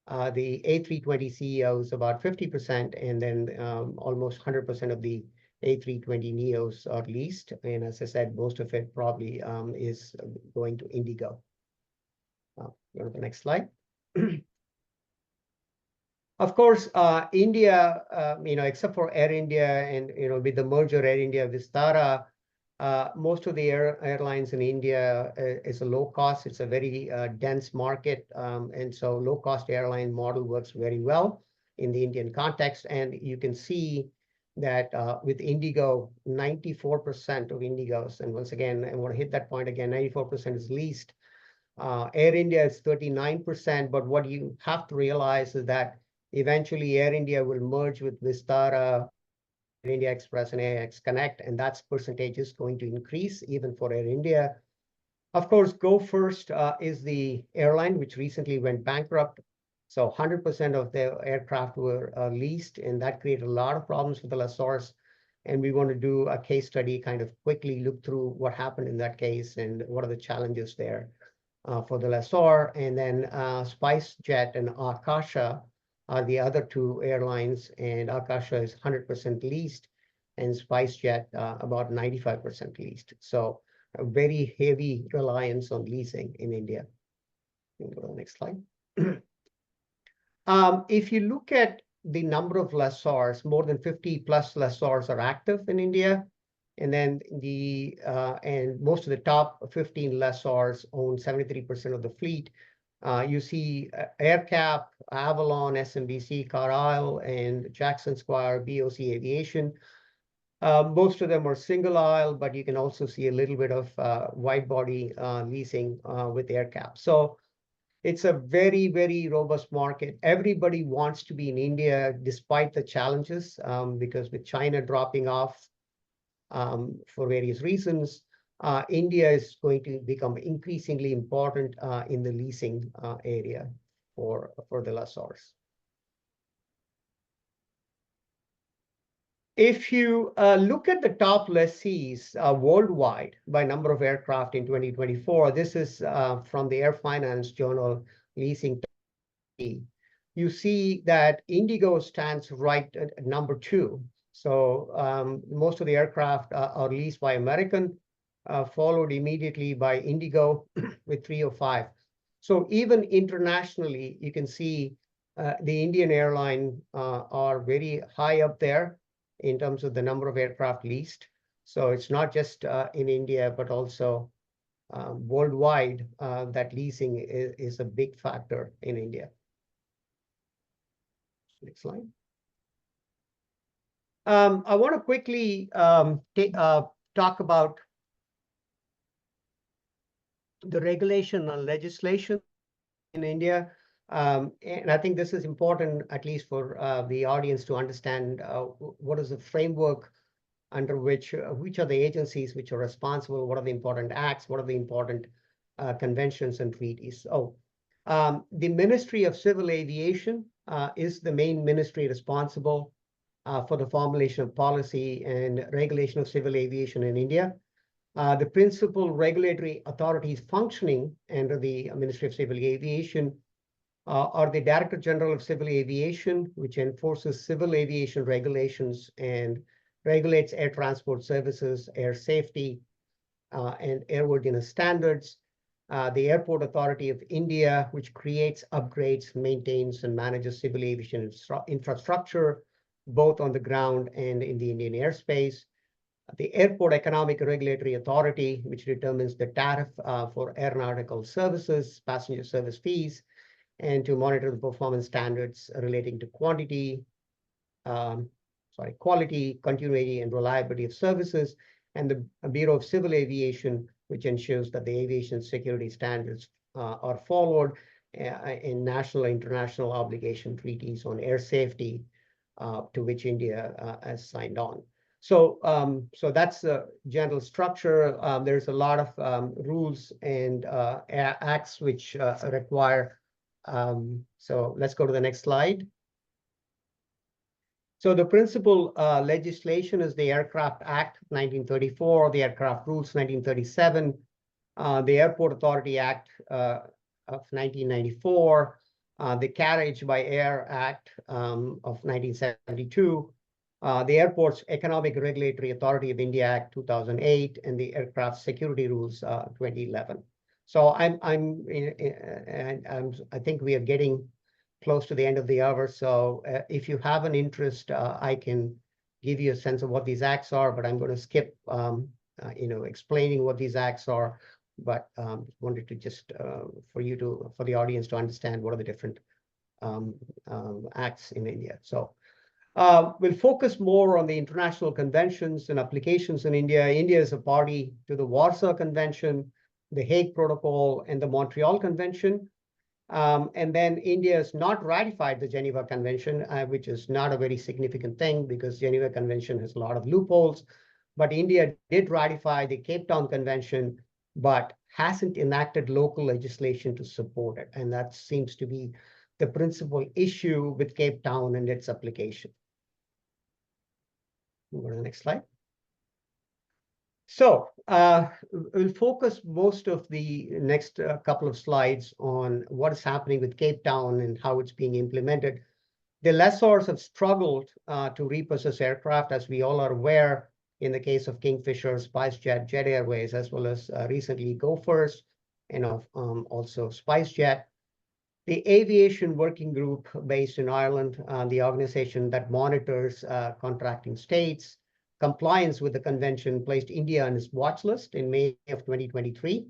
[SPEAKER 3] The A320ceo is about 50%, and then almost 100% of the A320neos are leased. And as I said, most of it probably is going to Indigo. Go to the next slide. Of course, India, except for Air India and, with the merger Air India, Vistara, most of the airlines in India is a low cost. It's a very dense market. And so low cost airline model works very well in the Indian context. And you can see that with Indigo, 94% of Indigos, and once again, I want to hit that point again, 94% is leased. Air India is 39%, but what you have to realize is that eventually Air India will merge with Vistara, Air India Express, and AX Connect, and that percentage is going to increase even for Air India. Of course, Go First is the airline which recently went bankrupt. So 100% of their aircraft were leased, and that created a lot of problems for the lessors. And we want to do a case study, kind of quickly look through what happened in that case and what are the challenges there for the lessor. And then SpiceJet and Akasha are the other two airlines, and Akasha is 100% leased, and SpiceJet about 95% leased. So a very heavy reliance on leasing in India. Go to the next slide. If you look at the number of lessors, more than 50 plus lessors are active in India. And then and most of the top 15 lessors own 73% of the fleet. You see AirCap, Avalon, SMBC, Carlyle, and Jackson Squire, BOC Aviation. Most of them are single aisle, but you can also see a little bit of wide body leasing with AirCap. So it's a very, very robust market. Everybody wants to be in India despite the challenges, because with China dropping off for various reasons, India is going to become increasingly important in the leasing area for the lessors. If you look at the top lessees worldwide by number of aircraft in 2024, this is from the Air Finance journal Leasing. You see that Indigo stands right at number 2. So most of the aircraft are leased by American, followed immediately by Indigo with 305. So even internationally, you can see the Indian airline are very high up there in terms of the number of aircraft leased. So it's not just in India, but also worldwide that leasing is a big factor in India. Next slide. I want to quickly talk about the regulation and legislation in India. And I think this is important, at least for the audience, to understand what is the framework under which are the agencies which are responsible, what are the important acts, what are the important conventions and treaties. The Ministry of Civil Aviation is the main ministry responsible for the formulation of policy and regulation of civil aviation in India. The principal regulatory authorities functioning under the Ministry of Civil Aviation are the Director General of Civil Aviation, which enforces civil aviation regulations and regulates air transport services, air safety, and airworthiness standards. The Airport Authority of India, which creates, upgrades, maintains, and manages civil aviation infrastructure, both on the ground and in the Indian airspace. The Airport Economic Regulatory Authority, which determines the tariff for aeronautical services, passenger service fees, and to monitor the performance standards relating to quality, continuity, and reliability of services. And the Bureau of Civil Aviation, which ensures that the aviation security standards are followed in national and international obligation treaties on air safety to which India has signed on. So that's the general structure. There's a lot of rules and acts which require. So let's go to the next slide. So the principal legislation is the Aircraft Act 1934, the Aircraft Rules 1937, the Airport Authority Act of 1994, the Carriage by Air Act of 1972, the Airports Economic Regulatory Authority of India Act 2008, and the Aircraft Security Rules 2011. So I think we are getting close to the end of the hour. So if you have an interest, I can give you a sense of what these acts are, but I'm going to skip, explaining what these acts are. But wanted to just for the audience to understand what are the different acts in India. So we'll focus more on the international conventions and applications in India. India is a party to the Warsaw Convention, the Hague Protocol, and the Montreal Convention. And then India has not ratified the Geneva Convention, which is not a very significant thing because Geneva Convention has a lot of loopholes. But India did ratify the Cape Town Convention, but hasn't enacted local legislation to support it. And that seems to be the principal issue with Cape Town and its application. Go to the next slide. So we'll focus most of the next couple of slides on what is happening with Cape Town and how it's being implemented. The lessors have struggled to repossess aircraft, as we all are aware, in the case of Kingfisher, SpiceJet, Jet Airways, as well as recently Go First, and also SpiceJet. The Aviation Working Group based in Ireland, the organization that monitors contracting states, compliance with the convention, placed India on its watch list in May of 2023.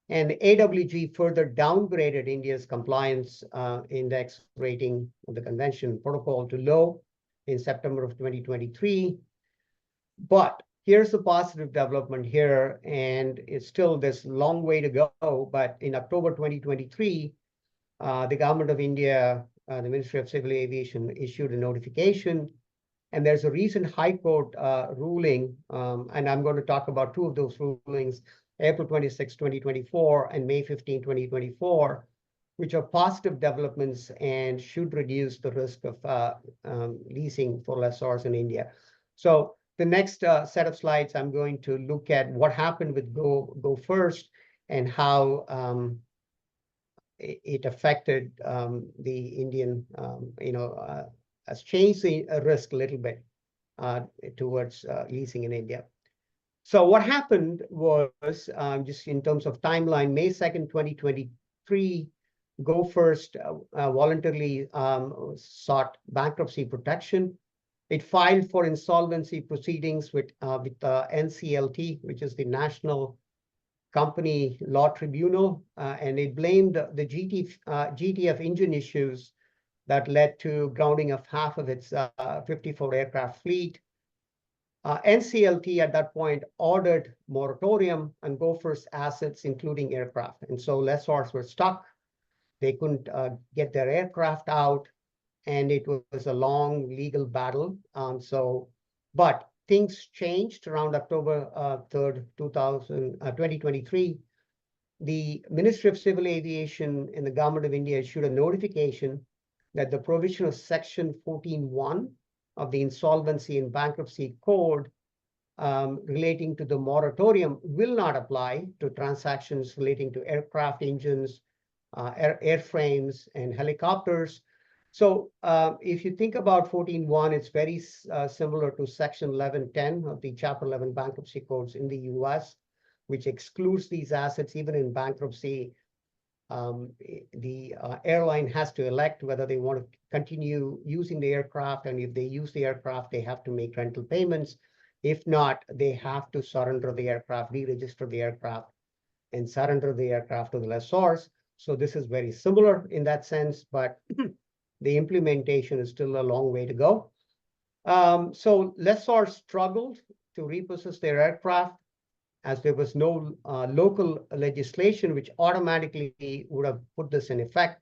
[SPEAKER 3] And AWG further downgraded India's compliance index rating of the convention protocol to low in September of 2023. But here's the positive development here, and it's still this long way to go. But in October 2023, the government of India, the Ministry of Civil Aviation, issued a notification. And there's a recent High Court ruling, and I'm going to talk about two of those rulings, April 26, 2024 and May 15, 2024, which are positive developments and should reduce the risk of leasing for lessors in India. So the next set of slides, I'm going to look at what happened with Go First and how it affected the Indian, has changed the risk a little bit towards leasing in India. So what happened was, just in terms of timeline, May 2nd, 2023, Go First voluntarily sought bankruptcy protection. It filed for insolvency proceedings with NCLT, which is the National Company Law Tribunal, and it blamed the GTF engine issues that led to grounding of half of its 54 aircraft fleet. NCLT at that point ordered moratorium on Go First assets, including aircraft. And so lessors were stuck. They couldn't get their aircraft out, and it was a long legal battle. But things changed around October 3rd, 2023. The Ministry of Civil Aviation and the Government of India issued a notification that the provision of Section 14(1) of the Insolvency and Bankruptcy Code relating to the moratorium will not apply to transactions relating to aircraft engines, airframes, and helicopters. So if you think about 14(1), it's very similar to Section 1110 of the Chapter 11 bankruptcy codes in the US, which excludes these assets even in bankruptcy. The airline has to elect whether they want to continue using the aircraft, and if they use the aircraft, they have to make rental payments. If not, they have to surrender the aircraft, deregister the aircraft, and surrender the aircraft to the lessors. So this is very similar in that sense, but the implementation is still a long way to go. So lessors struggled to repossess their aircraft, as there was no local legislation which automatically would have put this in effect.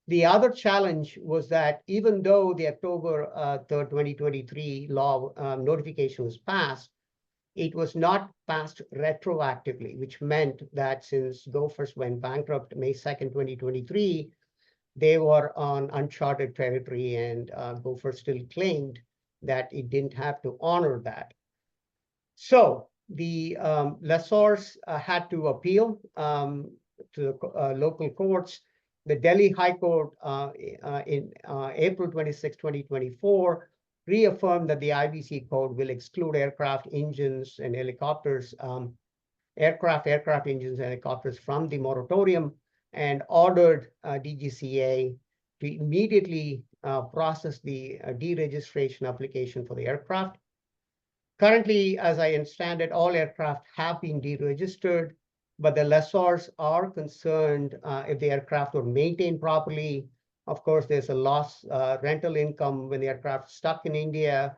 [SPEAKER 3] The other challenge was that even though the October 3rd, 2023 law notification was passed, it was not passed retroactively, which meant that since Go First went bankrupt May 2nd, 2023, they were on uncharted territory, and Go First still claimed that it didn't have to honor that. So the lessors had to appeal to the local courts. The Delhi High Court in April 26, 2024, reaffirmed that the IBC code will exclude aircraft engines and helicopters, aircraft engines and helicopters from the moratorium, and ordered DGCA to immediately process the deregistration application for the aircraft. Currently, as I understand it, all aircraft have been deregistered, but the lessors are concerned if the aircraft were maintained properly. Of course, there's a loss rental income when the aircraft is stuck in India.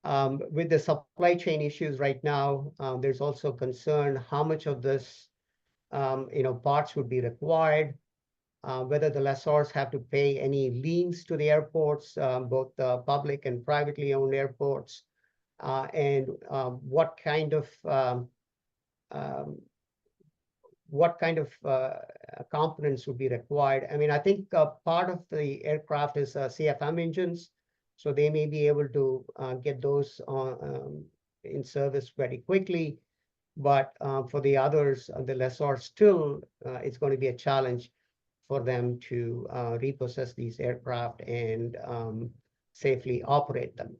[SPEAKER 3] With the supply chain issues right now, there's also concern how much of this parts would be required, whether the lessors have to pay any liens to the airports, both the public and privately owned airports, and what kind of components would be required. I mean, I think part of the aircraft is CFM engines, so they may be able to get those in service very quickly. But for the others, the lessor still, it's going to be a challenge for them to repossess these aircraft and safely operate them.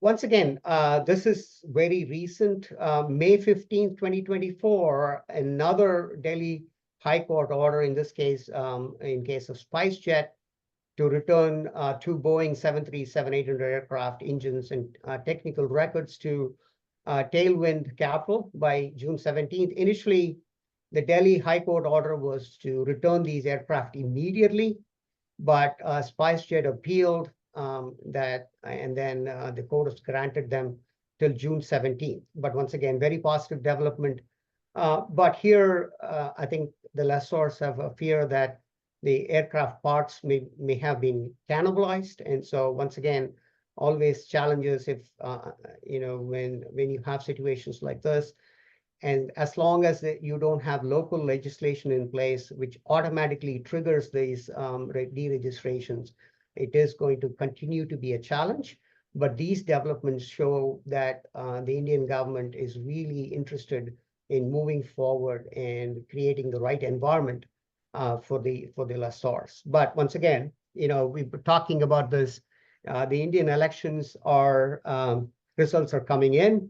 [SPEAKER 3] Once again, this is very recent. May 15, 2024, another Delhi High Court order, in this case, in case of SpiceJet, to return two Boeing 737-800 aircraft engines and technical records to Tailwind Capital by June 17th. Initially, the Delhi High Court order was to return these aircraft immediately, but SpiceJet appealed that, and then the court has granted them till June 17th. But once again, very positive development. But here, I think the lessors have a fear that the aircraft parts may have been cannibalized. And so once again, always challenges if, when you have situations like this. And as long as you don't have local legislation in place, which automatically triggers these deregistrations, it is going to continue to be a challenge. But these developments show that the Indian government is really interested in moving forward and creating the right environment for the lessors. But once again, we've been talking about this. The Indian elections results are coming in.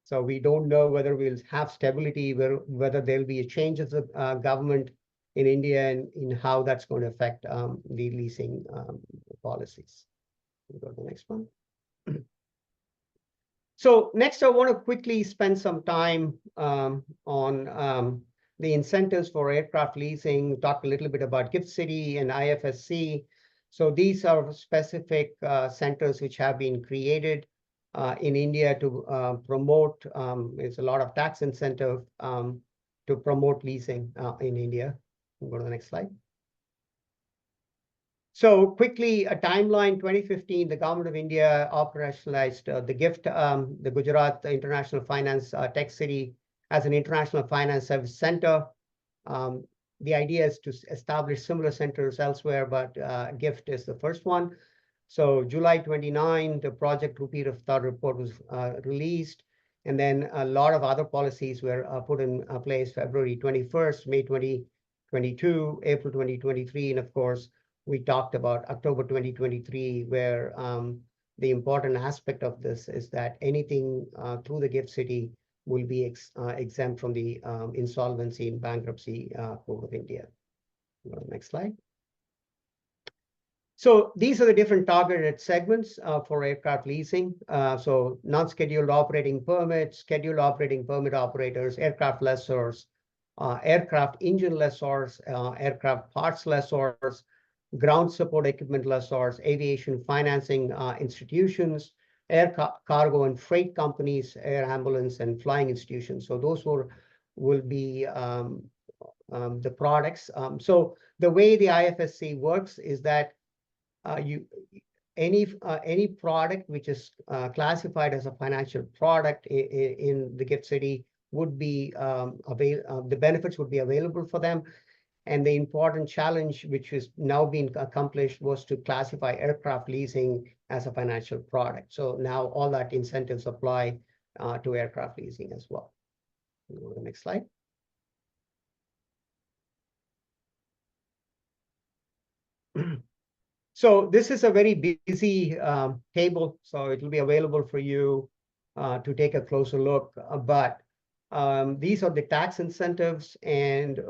[SPEAKER 3] So we don't know whether we'll have stability, whether there'll be a change of the government in India and in how that's going to affect the leasing policies. We'll go to the next one. So next, I want to quickly spend some time on the incentives for aircraft leasing, talk a little bit about Gift City and IFSC. So these are specific centers which have been created in India to promote, there's a lot of tax incentive to promote leasing in India. We'll go to the next slide. So quickly, a timeline, 2015, the government of India operationalized the GIFT, the Gujarat International Finance Tech City, as an international finance service center. The idea is to establish similar centers elsewhere, but GIFT is the first one. So July 29, the Project Rupee report was released. And then a lot of other policies were put in place February 21st, May 2022, April 2023. And of course, we talked about October 2023, where the important aspect of this is that anything through the Gift City will be exempt from the insolvency and bankruptcy code of India. Go to the next slide. So these are the different targeted segments for aircraft leasing. So non-scheduled operating permits, scheduled operating permit operators, aircraft lessors, aircraft engine lessors, aircraft parts lessors, ground support equipment lessors, aviation financing institutions, air cargo and freight companies, air ambulance and flying institutions. So those will be the products. So the way the IFSC works is that any product which is classified as a financial product in the Gift City would be the benefits would be available for them. And the important challenge, which is now being accomplished, was to classify aircraft leasing as a financial product. So now all that incentives apply to aircraft leasing as well. Go to the next slide. So this is a very busy table, so it will be available for you to take a closer look. But these are the tax incentives, and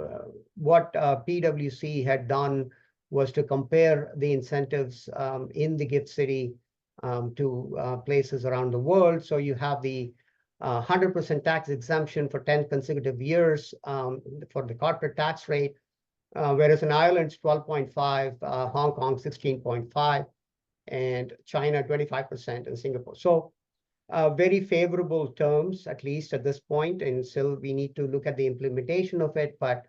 [SPEAKER 3] what PwC had done was to compare the incentives in the gift city to places around the world. So you have the 100% tax exemption for 10 consecutive years for the corporate tax rate, whereas in Ireland it's 12.5, Hong Kong 16.5, and China 25%, and Singapore. So very favorable terms, at least at this point, and still we need to look at the implementation of it. But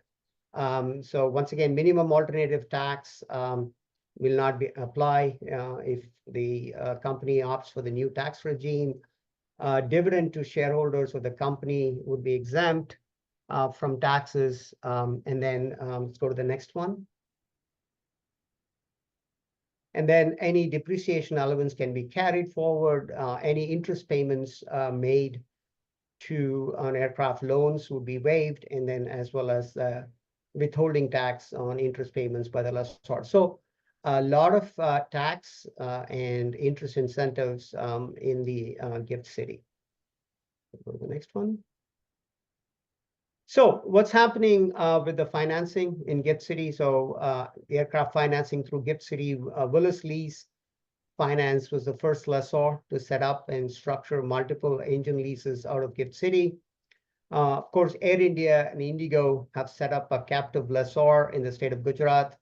[SPEAKER 3] so once again, minimum alternative tax will not be apply if the company opts for the new tax regime. Dividend to shareholders of the company would be exempt from taxes. And then let's go to the next one. And then any depreciation allowance can be carried forward. Any interest payments made on aircraft loans would be waived, and then as well as withholding tax on interest payments by the lessor. So a lot of tax and interest incentives in the gift city. Go to the next one. So what's happening with the financing in Gift City? So the aircraft financing through Gift City, Willis Lease Finance was the first lessor to set up and structure multiple engine leases out of Gift City. Of course, Air India and Indigo have set up a captive lessor in the state of Gujarat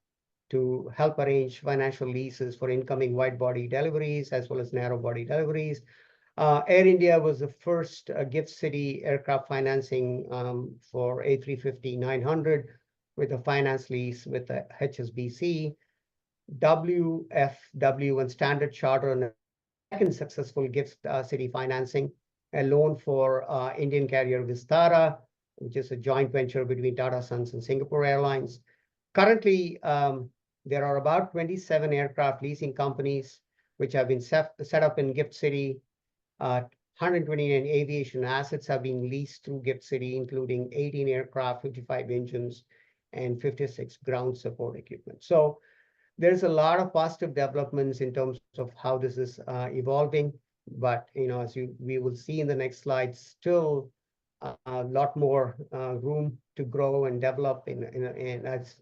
[SPEAKER 3] to help arrange financial leases for incoming wide-body deliveries as well as narrow-body deliveries. Air India was the first Gift City aircraft financing for A350-900 with a finance lease with the HSBC. WFW and Standard Chartered and second successful Gift City financing, a loan for Indian carrier Vistara, which is a joint venture between Tata Sons and Singapore Airlines. Currently, there are about 27 aircraft leasing companies which have been set up in Gift City. 129 aviation assets have been leased through Gift City, including 18 aircraft, 55 engines, and 56 ground support equipment. So there's a lot of positive developments in terms of how this is evolving. But as we will see in the next slide, still a lot more room to grow and develop. And as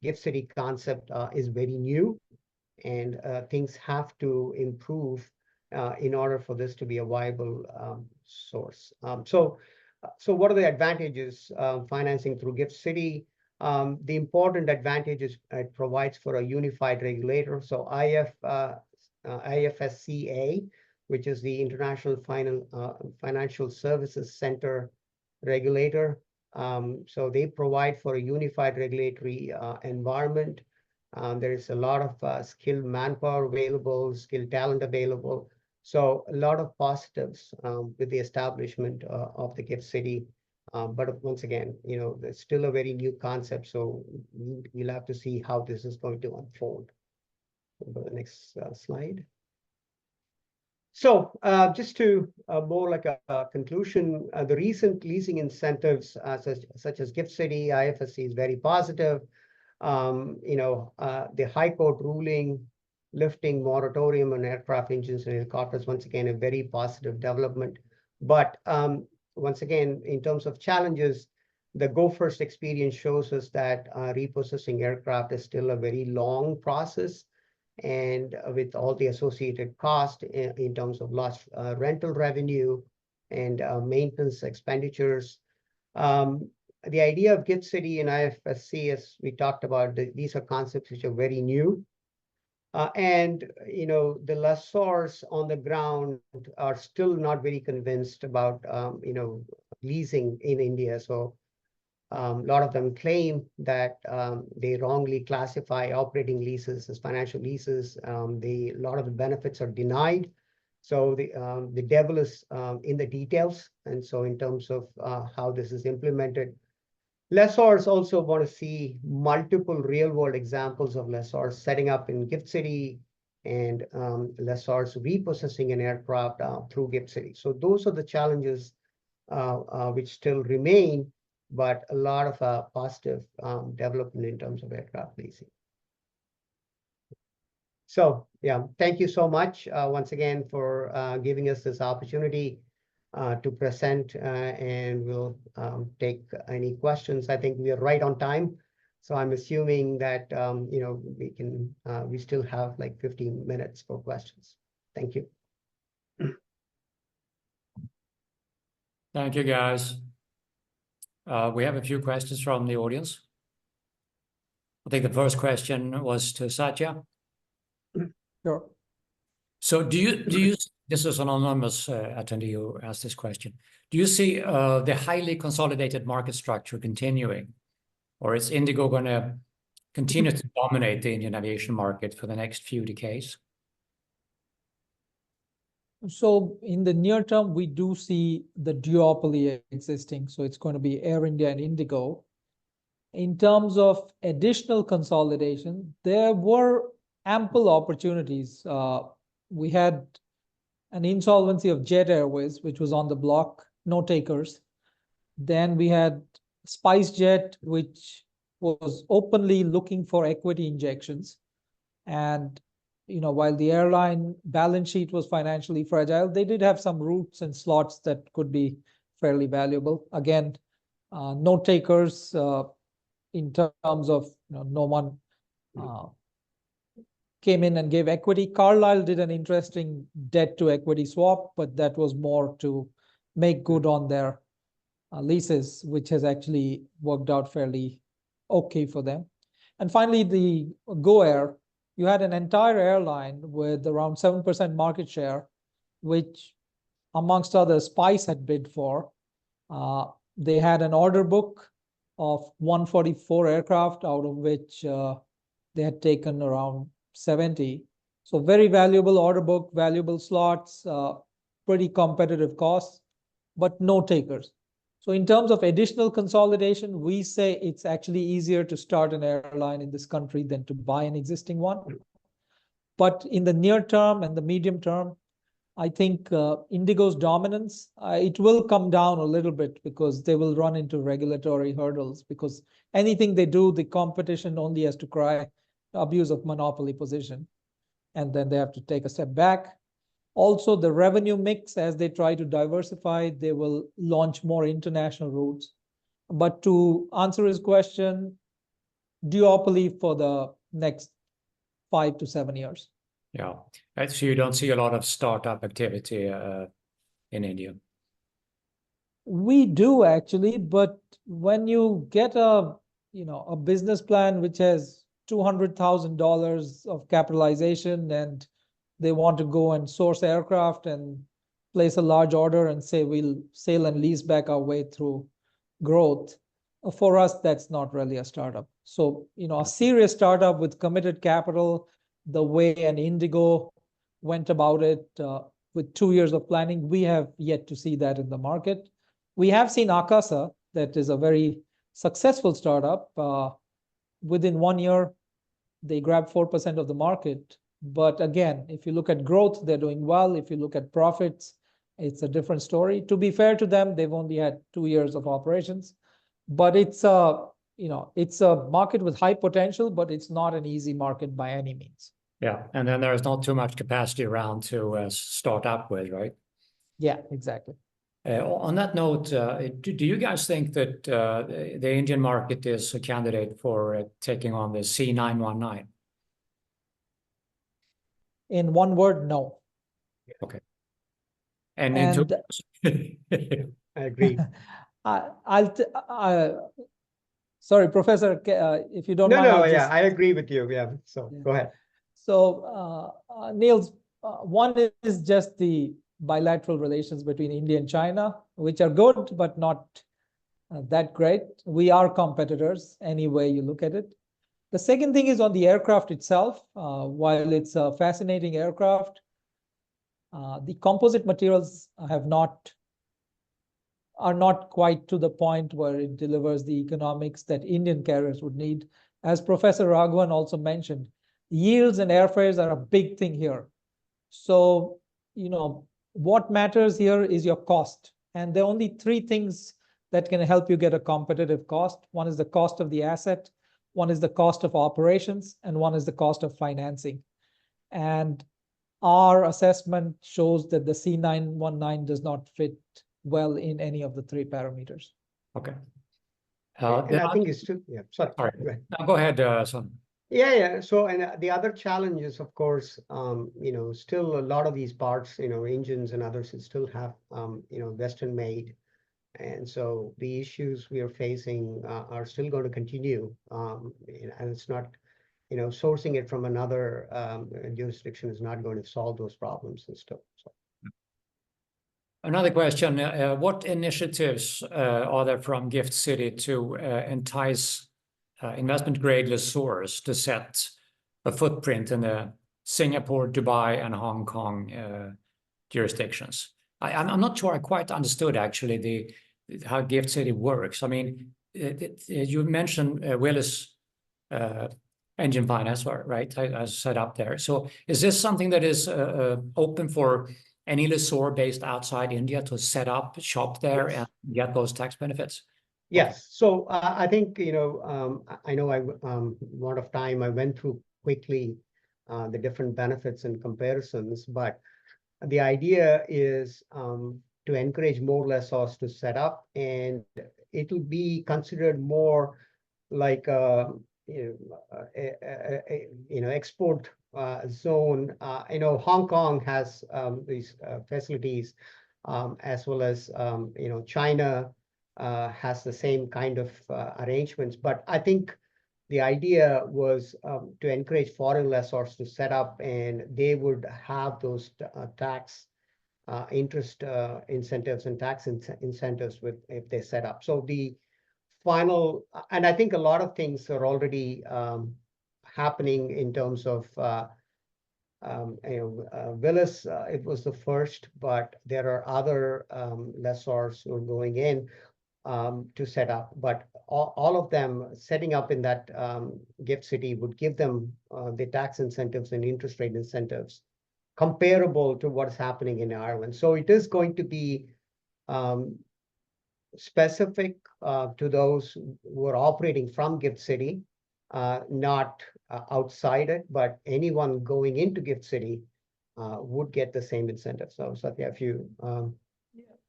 [SPEAKER 3] Gift City concept is very new, and things have to improve in order for this to be a viable source. So what are the advantages financing through Gift City? The important advantage is it provides for a unified regulator. So IFSCA, which is the International Financial Services Center regulator. So they provide for a unified regulatory environment. There is a lot of skilled manpower available, skilled talent available. So a lot of positives with the establishment of the Gift City. But once again, it's still a very new concept. So we'll have to see how this is going to unfold. Go to the next slide. So just to more like a conclusion, the recent leasing incentives such as Gift City, IFSC is very positive. The High Court ruling lifting moratorium on aircraft engines and helicopters, once again, a very positive development. But once again, in terms of challenges, the Go First experience shows us that repossessing aircraft is still a very long process, and with all the associated cost in terms of lost rental revenue and maintenance expenditures. The idea of Gift City and IFSC, as we talked about, these are concepts which are very new. And the lessors on the ground are still not very convinced about leasing in India. So a lot of them claim that they wrongly classify operating leases as financial leases. A lot of the benefits are denied. So the devil is in the details. And so in terms of how this is implemented, Lessors also want to see multiple real-world examples of lessors setting up in Gift City and lessors repossessing an aircraft through Gift City. So those are the challenges which still remain, but a lot of positive development in terms of aircraft leasing. So yeah, thank you so much once again for giving us this opportunity to present, and we'll take any questions. I think we are right on time. So I'm assuming that we still have like 15 minutes for questions. Thank you.
[SPEAKER 1] Thank you, guys. We have a few questions from the audience. I think the first question was to Satya.
[SPEAKER 2] Sure.
[SPEAKER 1] So do you this is an anonymous attendee who asked this question. Do you see the highly consolidated market structure continuing, or is Indigo going to continue to dominate the Indian aviation market for the next few decades?
[SPEAKER 2] So in the near term, we do see the duopoly existing. So it's going to be Air India and Indigo. In terms of additional consolidation, there were ample opportunities. We had an insolvency of Jet Airways, which was on the block, no takers. Then we had SpiceJet, which was openly looking for equity injections. And while the airline balance sheet was financially fragile, they did have some routes and slots that could be fairly valuable. Again, no takers in terms of no one came in and gave equity. Carlyle did an interesting debt to equity swap, but that was more to make good on their leases, which has actually worked out fairly okay for them. And finally, the Go Air, you had an entire airline with around 7% market share, which amongst others, Spice had bid for. They had an order book of 144 aircraft, out of which they had taken around 70. So very valuable order book, valuable slots, pretty competitive costs, but no takers. So in terms of additional consolidation, we say it's actually easier to start an airline in this country than to buy an existing one. But in the near term and the medium term, I think Indigo's dominance, it will come down a little bit because they will run into regulatory hurdles, because anything they do, the competition only has to cry abuse of monopoly position, and then they have to take a step back. Also, the revenue mix, as they try to diversify, they will launch more international routes. But to answer his question, duopoly for the next 5 to 7 years.
[SPEAKER 1] Yeah, so you don't see a lot of startup activity in India.
[SPEAKER 2] We do actually, but when you get a business plan which has $200,000 of capitalization, and they want to go and source aircraft and place a large order and say we'll sale and lease back our way through growth, for us that's not really a startup. So a serious startup with committed capital, the way an Indigo went about it with 2 years of planning, we have yet to see that in the market. We have seen Akasa, that is a very successful startup. Within 1 year, they grabbed 4% of the market. But again, if you look at growth, they're doing well. If you look at profits, it's a different story. To be fair to them, they've only had 2 years of operations. But it's a market with high potential, but it's not an easy market by any means.
[SPEAKER 1] Yeah, and then there's not too much capacity around to start up with, right?
[SPEAKER 2] Yeah, exactly.
[SPEAKER 1] On that note, do you guys think that the Indian market is a candidate for taking on the C919?
[SPEAKER 2] In one word, no.
[SPEAKER 1] Okay. And in two...
[SPEAKER 3] I agree.
[SPEAKER 2] Sorry, Professor, if you don't mind.
[SPEAKER 3] No, yeah, I agree with you. Yeah, so go ahead.
[SPEAKER 2] So, Niels, one is just the bilateral relations between India and China, which are good, but not that great. We are competitors any way you look at it. The second thing is on the aircraft itself. While it's a fascinating aircraft, the composite materials have not are not quite to the point where it delivers the economics that Indian carriers would need. As Professor Raghavan also mentioned, yields and airfares are a big thing here. So, what matters here is your cost. And there are only three things that can help you get a competitive cost. One is the cost of the asset, one is the cost of operations, and one is the cost of financing. And our assessment shows that the C919 does not fit well in any of the three parameters.
[SPEAKER 1] Okay.
[SPEAKER 3] And I think it's still, yeah, sorry.
[SPEAKER 1] Sorry.
[SPEAKER 3] Go ahead.
[SPEAKER 1] Now go ahead, Son.
[SPEAKER 3] Yeah. So, and the other challenge is, of course, still a lot of these parts, engines and others, still have, Western made. And so the issues we are facing are still going to continue. And it's not, sourcing it from another jurisdiction is not going to solve those problems and stuff. So.
[SPEAKER 1] Another question, what initiatives are there from Gift City to entice investment-grade lessors to set a footprint in the Singapore, Dubai, and Hong Kong jurisdictions? I'm not sure I quite understood, actually, how Gift City works. I mean, you mentioned Willis Engine Finance, right, as set up there. So is this something that is open for any lessor based outside India to set up shop there and get those tax benefits?
[SPEAKER 3] Yes.
[SPEAKER 1] Okay.
[SPEAKER 3] So I think, I know a lot of time I went through quickly the different benefits and comparisons, but the idea is to encourage more lessors to set up, and it will be considered more like export zone. Hong Kong has these facilities, as well as China has the same kind of arrangements. But I think the idea was to encourage foreign lessors to set up, and they would have those tax interest incentives and tax incentives if they set up. So the final, and I think a lot of things are already happening in terms of Willis. It was the first, but there are other lessors who are going in to set up. But all of them setting up in that Gift City would give them the tax incentives and interest rate incentives comparable to what's happening in Ireland. So it is going to be specific to those who are operating from Gift City, not outside it, but anyone going into Gift City would get the same incentive. So Satya, if you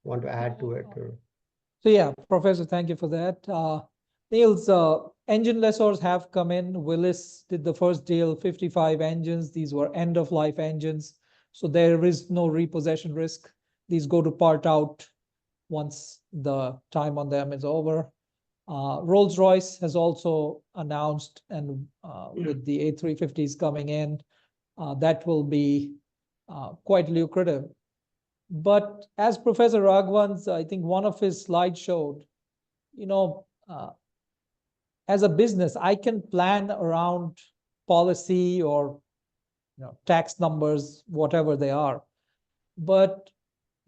[SPEAKER 3] want to add to it.
[SPEAKER 2] So yeah, Professor, thank you for that. Niels, engine lessors have come in. Willis did the first deal, 55 engines. These were end-of-life engines. So there is no repossession risk. These go to part out once the time on them is over. Rolls-Royce has also announced, and with the A350s coming in, that will be quite lucrative. But as Professor Raghavan's, I think one of his slides showed, as a business, I can plan around policy or tax numbers, whatever they are. But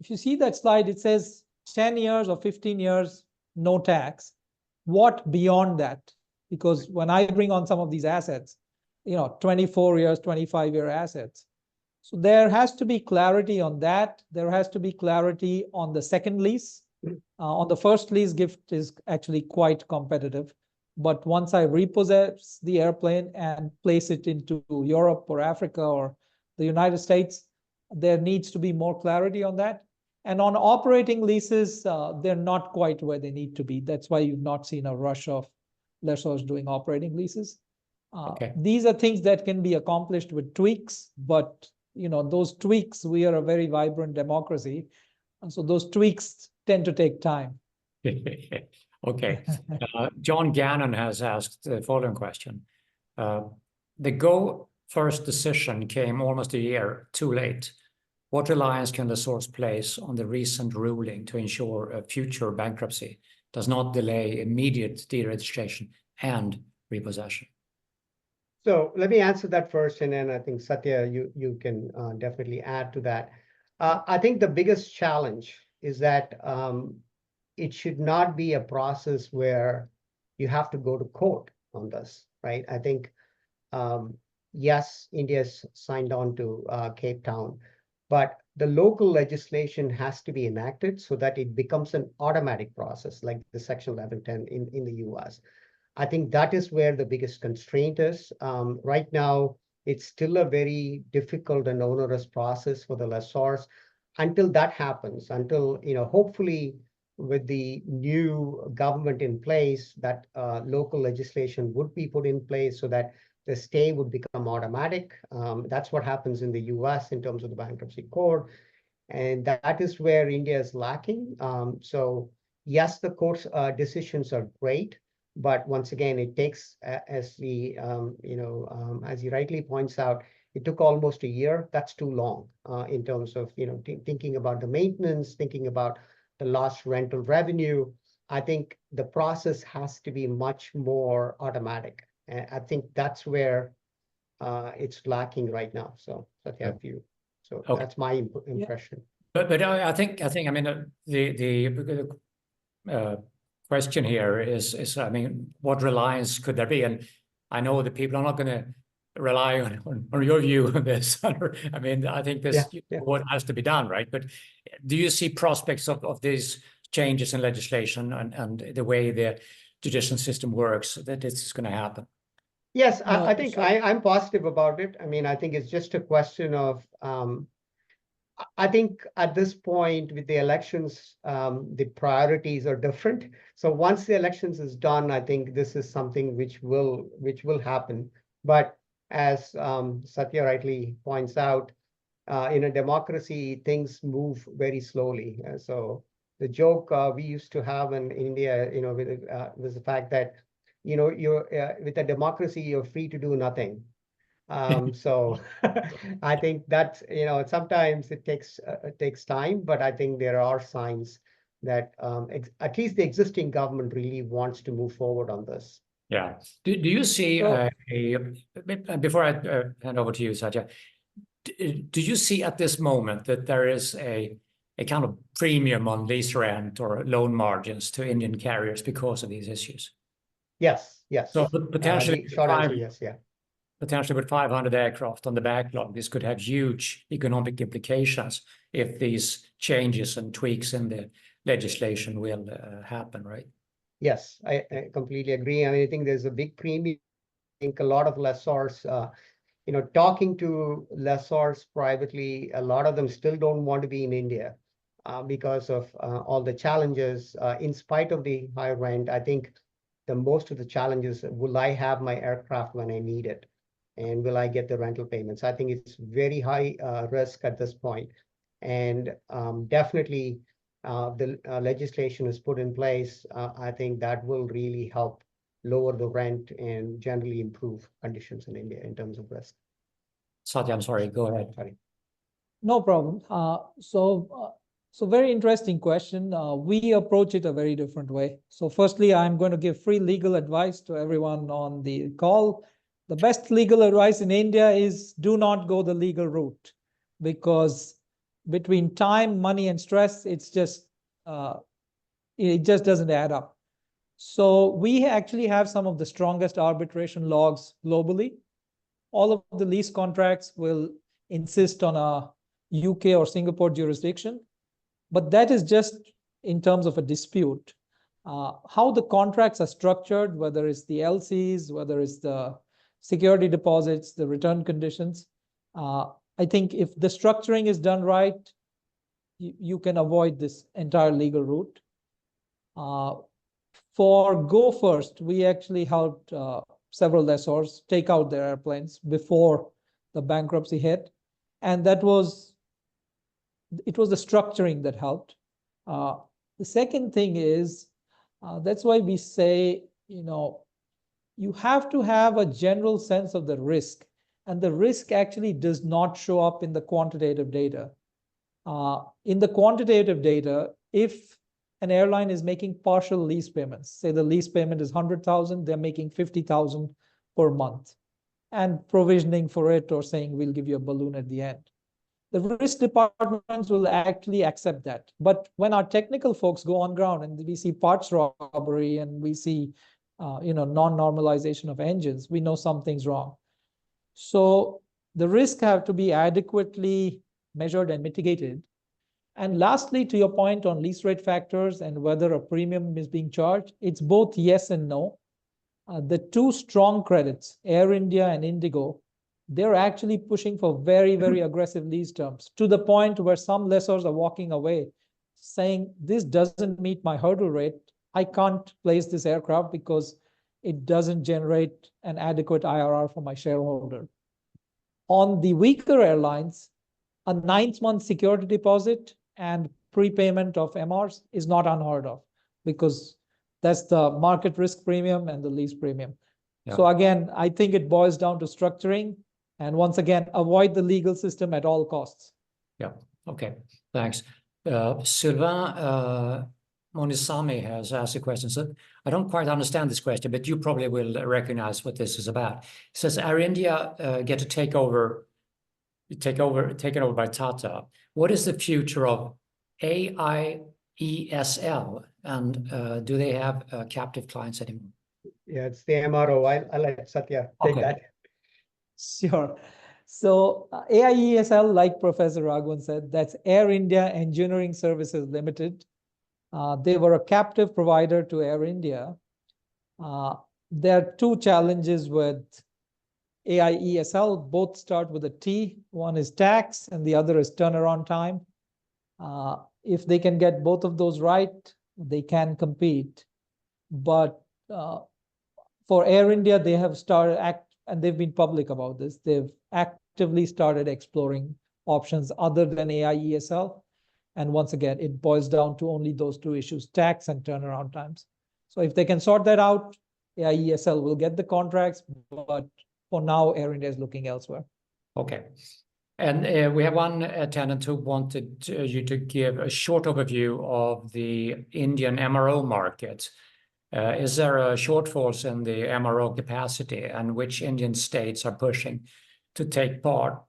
[SPEAKER 2] if you see that slide, it says 10 years or 15 years, no tax. What beyond that? Because when I bring on some of these assets, 24 years, 25-year assets. So there has to be clarity on that. There has to be clarity on the second lease. On the first lease, Gift is actually quite competitive. But once I repossess the airplane and place it into Europe or Africa or the United States, there needs to be more clarity on that. And on operating leases, they're not quite where they need to be. That's why you've not seen a rush of lessors doing operating leases. These are things that can be accomplished with tweaks, but those tweaks, we are a very vibrant democracy. And so those tweaks tend to take time.
[SPEAKER 1] Okay. John Gannon has asked the following question. The Go First decision came almost a year too late. What reliance can the source place on the recent ruling to ensure a future bankruptcy does not delay immediate deregistration and repossession?
[SPEAKER 3] So let me answer that first, and then I think Satya, you can definitely add to that. I think the biggest challenge is that it should not be a process where you have to go to court on this, right? I think, yes, India's signed on to Cape Town, but the local legislation has to be enacted so that it becomes an automatic process, like the Section 1110 in the US. I think that is where the biggest constraint is. Right now, it's still a very difficult and onerous process for the lessors. Until that happens, until, hopefully with the new government in place, that local legislation would be put in place so that the stay would become automatic. That's what happens in the US in terms of the bankruptcy court. And that is where India is lacking. So yes, the court's decisions are great, but once again, it takes, as he rightly points out, it took almost a year. That's too long in terms of, thinking about the maintenance, thinking about the lost rental revenue. I think the process has to be much more automatic. And I think that's where it's lacking right now. So that's your view. So that's my impression.
[SPEAKER 1] But I think I mean the question here is I mean, what reliance could there be? And I know that people are not going to rely on your view on this. I mean, I think this what has to be done, right? But do you see prospects of these changes in legislation and the way the judicial system works that this is going to happen?
[SPEAKER 3] Yes, I think I'm positive about it. I mean, I think it's just a question of, I think at this point with the elections, the priorities are different. So once the elections is done, I think this is something which will happen. But as Satya rightly points out, in a democracy, things move very slowly. So the joke we used to have in India, was the fact that, you're with a democracy, you're free to do nothing. So I think that, sometimes it takes time, but I think there are signs that at least the existing government really wants to move forward on this.
[SPEAKER 1] Yeah. Do you see before I hand over to you, Satya, do you see at this moment that there is a kind of premium on lease rent or loan margins to Indian carriers because of these issues?
[SPEAKER 3] Yes, yes.
[SPEAKER 1] So potentially,
[SPEAKER 3] short answer, yes, yeah.
[SPEAKER 1] Potentially with 500 aircraft on the backlog, this could have huge economic implications if these changes and tweaks in the legislation will happen, right?
[SPEAKER 3] Yes, I completely agree. I mean, I think there's a big premium. I think a lot of lessors, talking to lessors privately, a lot of them still don't want to be in India because of all the challenges. In spite of the high rent, I think the most of the challenges, will I have my aircraft when I need it? And will I get the rental payments? I think it's very high risk at this point. And definitely the legislation is put in place. I think that will really help lower the rent and generally improve conditions in India in terms of risk.
[SPEAKER 1] Satya, I'm sorry, go ahead.
[SPEAKER 3] Sorry.
[SPEAKER 2] No problem. So very interesting question. We approach it a very different way. So firstly, I'm going to give free legal advice to everyone on the call. The best legal advice in India is do not go the legal route, because between time, money, and stress, it just doesn't add up. So we actually have some of the strongest arbitration logs globally. All of the lease contracts will insist on a UK or Singapore jurisdiction, but that is just in terms of a dispute. How the contracts are structured, whether it's the LCs, whether it's the security deposits, the return conditions, I think if the structuring is done right, you can avoid this entire legal route. For Go First, we actually helped several lessors take out their airplanes before the bankruptcy hit, and it was the structuring that helped. The second thing is, that's why we say, you have to have a general sense of the risk, and the risk actually does not show up in the quantitative data. In the quantitative data, if an airline is making partial lease payments, say the lease payment is 100,000, they're making 50,000 per month, and provisioning for it or saying we'll give you a balloon at the end. the risk departments will actually accept that. But when our technical folks go on ground and we see parts robbery and we see non-normalization of engines, we know something's wrong. So the risks have to be adequately measured and mitigated. And lastly, to your point on lease rate factors and whether a premium is being charged, it's both yes and no. The two strong credits, Air India and Indigo, they're actually pushing for very, very aggressive lease terms, to the point where some lessors are walking away saying, this doesn't meet my hurdle rate. I can't place this aircraft because it doesn't generate an adequate IRR for my shareholder. On the weaker airlines, a 9th-month security deposit and prepayment of MRs is not unheard of, because that's the market risk premium and the lease premium. Yeah. So again, I think it boils down to structuring, and once again, avoid the legal system at all costs.
[SPEAKER 1] Yeah, okay, thanks. Sylvain Monisami has asked a question. So I don't quite understand this question, but you probably will recognize what this is about. It says, Air India get to taken over by Tata. What is the future of AIESL, and do they have captive clients anymore?
[SPEAKER 3] Yeah, it's the MRO. I'll let Satya take that.
[SPEAKER 2] Sure. So AIESL, like Professor Raghavan said, that's Air India Engineering Services Limited. They were a captive provider to Air India. There are two challenges with AIESL. Both start with a T. One is tax, and the other is turnaround time. If they can get both of those right, they can compete. But for Air India, they have started and they've been public about this. They've actively started exploring options other than AIESL. And once again, it boils down to only those two issues, tax and turnaround times. So if they can sort that out, AIESL will get the contracts, but for now, Air India is looking elsewhere.
[SPEAKER 1] Okay. And we have one attendant who wanted you to give a short overview of the Indian MRO market. Is there a shortfall in the MRO capacity, and which Indian states are pushing to take part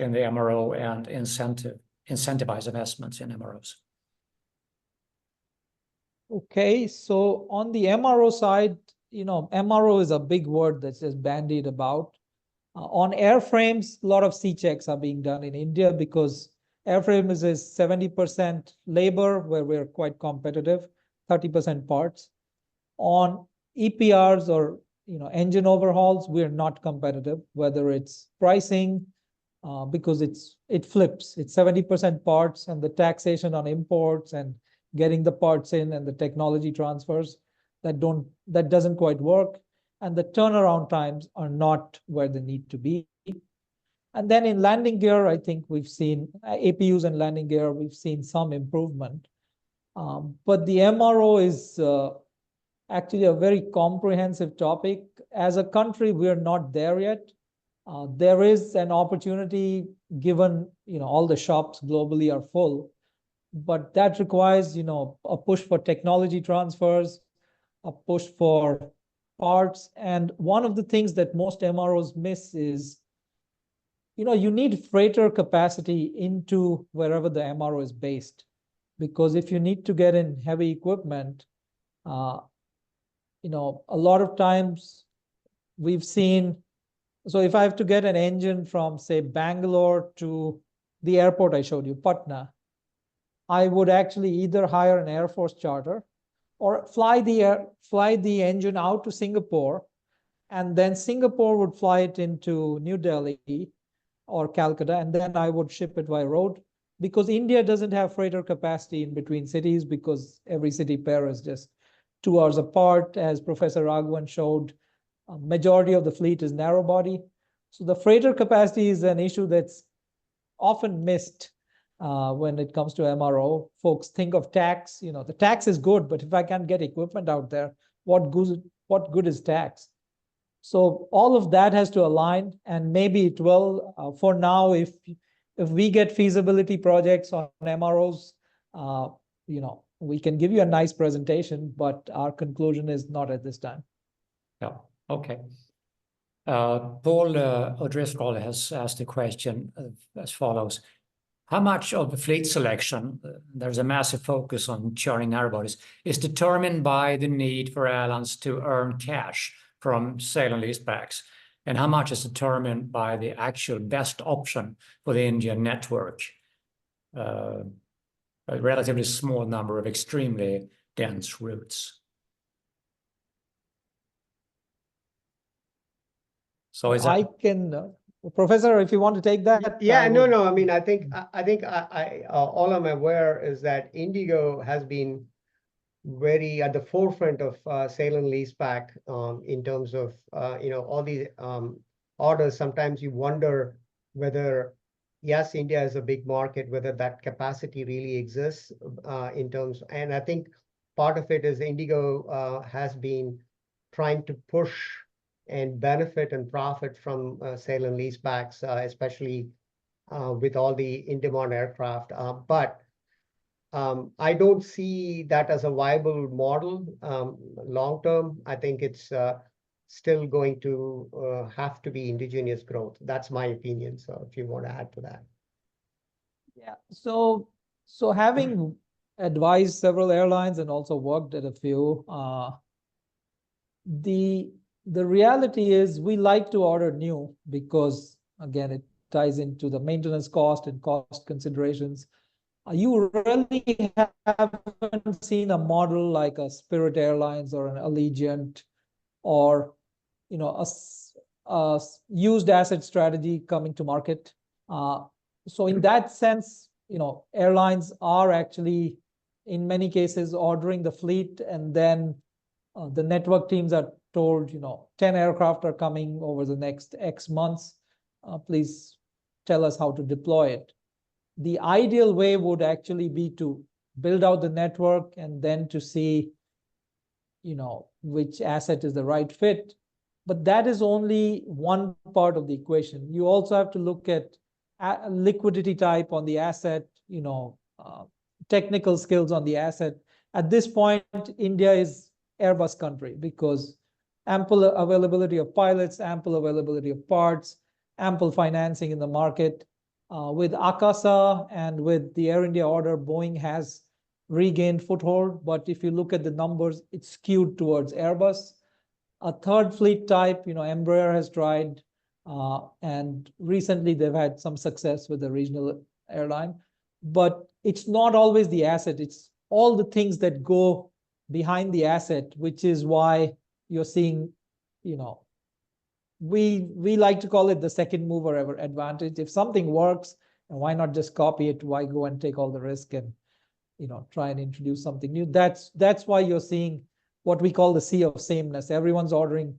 [SPEAKER 1] in the MRO and incentivize investments in MROs?
[SPEAKER 2] Okay, so on the MRO side, MRO is a big word that's just bandied about. On airframes, a lot of C checks are being done in India because airframes is 70% labor, where we're quite competitive, 30% parts. On EPRs or engine overhauls, we're not competitive, whether it's pricing, because it flips. It's 70% parts, and the taxation on imports and getting the parts in and the technology transfers that doesn't quite work. And the turnaround times are not where they need to be. And then in landing gear, I think we've seen APUs and landing gear, we've seen some improvement. But the MRO is actually a very comprehensive topic. As a country, we're not there yet. There is an opportunity, given all the shops globally are full, but that requires a push for technology transfers, a push for parts. And one of the things that most MROs miss is you need freighter capacity into wherever the MRO is based, because if you need to get in heavy equipment, a lot of times we've seen, so if I have to get an engine from, say, Bangalore to the airport I showed you, Patna, I would actually either hire an Air Force charter or fly the engine out to Singapore, and then Singapore would fly it into New Delhi or Calcutta, and then I would ship it by road, because India doesn't have freighter capacity in between cities, because every city pair is just 2 hours apart. As Professor Raghavan showed, a majority of the fleet is narrow body. So the freighter capacity is an issue that's often missed when it comes to MRO. Folks think of tax. The tax is good, but if I can't get equipment out there, what good is tax? So all of that has to align, and maybe it will. For now, if we get feasibility projects on MROs, we can give you a nice presentation, but our conclusion is not at this time.
[SPEAKER 1] Yeah, okay. Paul O'Driscoll has asked a question as follows. how much of the fleet selection, there's a massive focus on churning narrowbodies, is determined by the need for airlines to earn cash from sale and leasebacks, and how much is determined by the actual best option for the Indian network? A relatively small number of extremely dense routes. So is that...
[SPEAKER 2] I can, Professor, if you want to take that.
[SPEAKER 3] Yeah, no. I mean, I think all I'm aware is that Indigo has been very at the forefront of sale and leaseback in terms of all these orders. Sometimes you wonder whether, yes, India is a big market, whether that capacity really exists in terms. And I think part of it is Indigo has been trying to push and benefit and profit from sale and leasebacks, especially with all the in-demand aircraft. But I don't see that as a viable model long term. I think it's still going to have to be indigenous growth. That's my opinion. So if you want to add to that.
[SPEAKER 2] Yeah. So having advised several airlines and also worked at a few, the reality is we like to order new because, again, it ties into the maintenance cost and cost considerations. You really haven't seen a model like a Spirit Airlines or an Allegiant or a used asset strategy coming to market. So in that sense, airlines are actually, in many cases, ordering the fleet, and then the network teams are told, 10 aircraft are coming over the next X months. Please tell us how to deploy it. The ideal way would actually be to build out the network and then to see, which asset is the right fit. But that is only one part of the equation. You also have to look at liquidity type on the asset, technical skills on the asset. At this point, India is Airbus country because ample availability of pilots, ample availability of parts, ample financing in the market. With Akasa and with the Air India order, Boeing has regained foothold. But if you look at the numbers, it's skewed towards Airbus. A third fleet type, Embraer has tried, and recently they've had some success with the regional airline. But it's not always the asset. It's all the things that go behind the asset, which is why you're seeing, we like to call it the second mover advantage. If something works, and why not just copy it? Why go and take all the risk and try and introduce something new? That's why you're seeing what we call the sea of sameness. Everyone's ordering.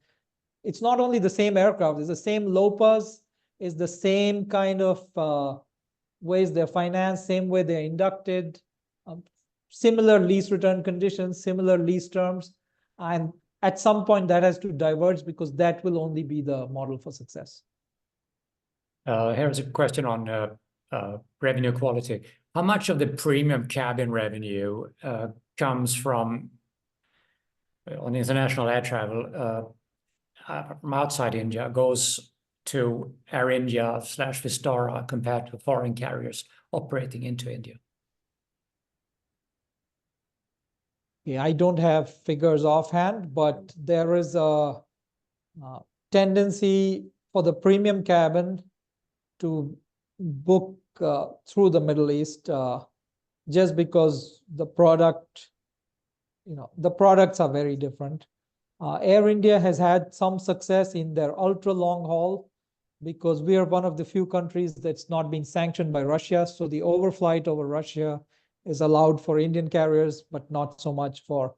[SPEAKER 2] It's not only the same aircraft, it's the same LOPAs, it's the same kind of ways they're financed, same way they're inducted, similar lease return conditions, similar lease terms. And at some point that has to diverge because that will only be the model for success.
[SPEAKER 1] Here's a question on revenue quality. How much of the premium cabin revenue comes from on international air travel from outside India goes to Air India / Vistara compared to foreign carriers operating into India?
[SPEAKER 2] Yeah, I don't have figures offhand, but there is a tendency for the premium cabin to book through the Middle East just because the product, the products are very different. Air India has had some success in their ultra long haul because we are one of the few countries that's not been sanctioned by Russia. So the overflight over Russia is allowed for Indian carriers, but not so much for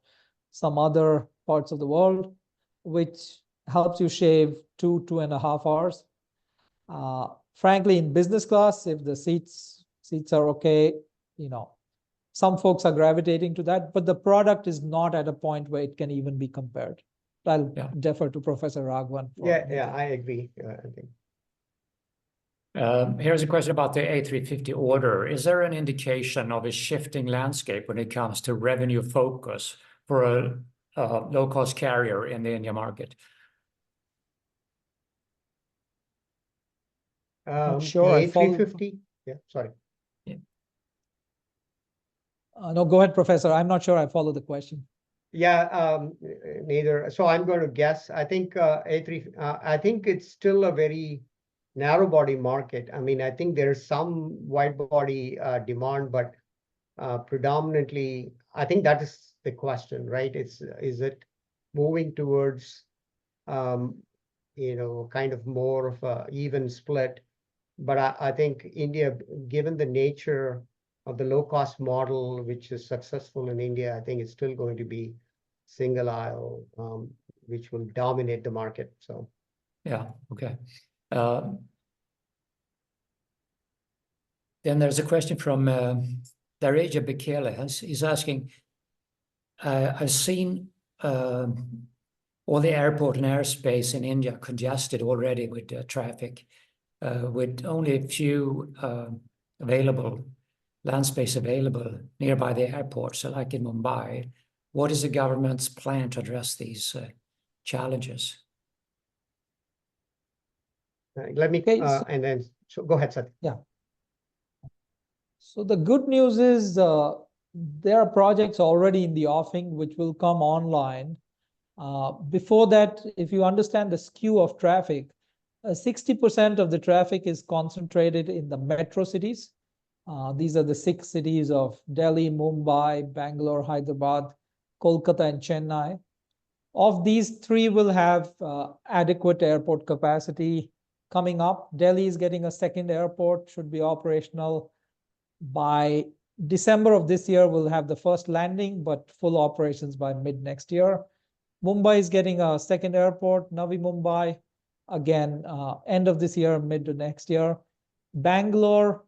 [SPEAKER 2] some other parts of the world, which helps you shave 2.5 hours. Frankly, in business class, if the seats are okay, some folks are gravitating to that, but the product is not at a point where it can even be compared. I'll defer to Professor Raghavan.
[SPEAKER 3] Yeah, I agree. I think.
[SPEAKER 1] Here's a question about the A350 order. Is there an indication of a shifting landscape when it comes to revenue focus for a low-cost carrier in the India market?
[SPEAKER 2] Sure.
[SPEAKER 3] The A350? Yeah, sorry.
[SPEAKER 2] No, go ahead, Professor. I'm not sure I follow the question.
[SPEAKER 3] Yeah, neither. So I'm going to guess. I think I think it's still a very narrow body market. I mean, I think there's some wide body demand, but predominantly, I think that is the question, right? Is it moving towards kind of more of a even split? But I think India, given the nature of the low-cost model, which is successful in India, I think it's still going to be single aisle, which will dominate the market. So,
[SPEAKER 1] yeah, okay. Then there's a question from Dareja Bekele. He's asking, I've seen all the airport and airspace in India congested already with traffic, with only a few available land space available nearby the airport, so like in Mumbai. What is the government's plan to address these challenges?
[SPEAKER 3] let me,
[SPEAKER 2] Okay,
[SPEAKER 3] and then, so go ahead, Sat.
[SPEAKER 2] Yeah. So the good news is there are projects already in the offing which will come online. Before that, if you understand the skew of traffic, 60% of the traffic is concentrated in the metro cities. These are the 6 cities of Delhi, Mumbai, Bangalore, Hyderabad, Kolkata, and Chennai. Of these, 3 will have adequate airport capacity coming up. Delhi is getting a second airport, should be operational by December of this year. We'll have the first landing, but full operations by mid next year. Mumbai is getting a second airport, Navi Mumbai, again, end of this year, mid to next year. Bangalore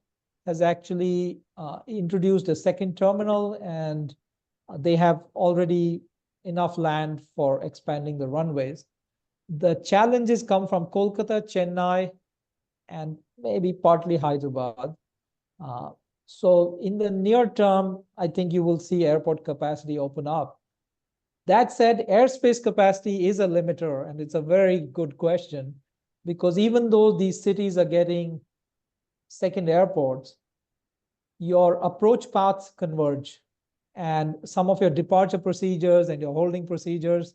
[SPEAKER 2] has actually introduced a second terminal, and they have already enough land for expanding the runways. The challenges come from Kolkata, Chennai, and maybe partly Hyderabad. So in the near term, I think you will see airport capacity open up. That said, airspace capacity is a limiter, and it's a very good question, because even though these cities are getting second airports, your approach paths converge, and some of your departure procedures and your holding procedures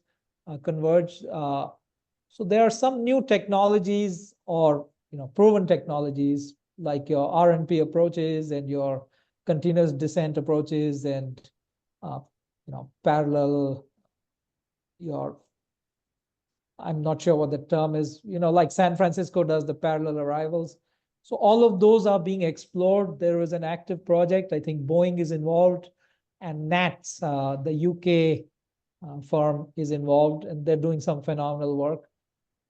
[SPEAKER 2] converge. So there are some new technologies or proven technologies like your RNP approaches and your continuous descent approaches and parallel I'm not sure what the term is, like San Francisco does the parallel arrivals. So all of those are being explored. There is an active project. I think Boeing is involved, and NATS, the UK firm, is involved, and they're doing some phenomenal work.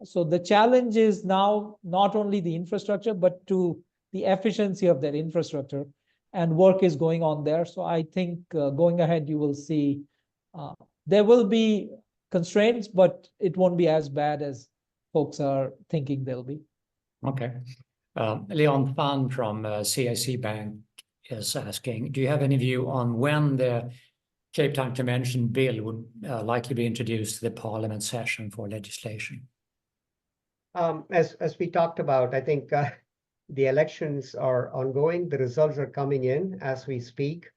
[SPEAKER 2] So the challenge is now not only the infrastructure, but to the efficiency of that infrastructure, and work is going on there. So I think going ahead, you will see there will be constraints, but it won't be as bad as folks are thinking they'll be.
[SPEAKER 1] Okay. Leon Fan from CIC Bank is asking, do you have any view on when the Cape Town Convention bill would likely be introduced to the Parliament session for legislation?
[SPEAKER 3] As we talked about, I think the elections are ongoing. The results are coming in as we speak.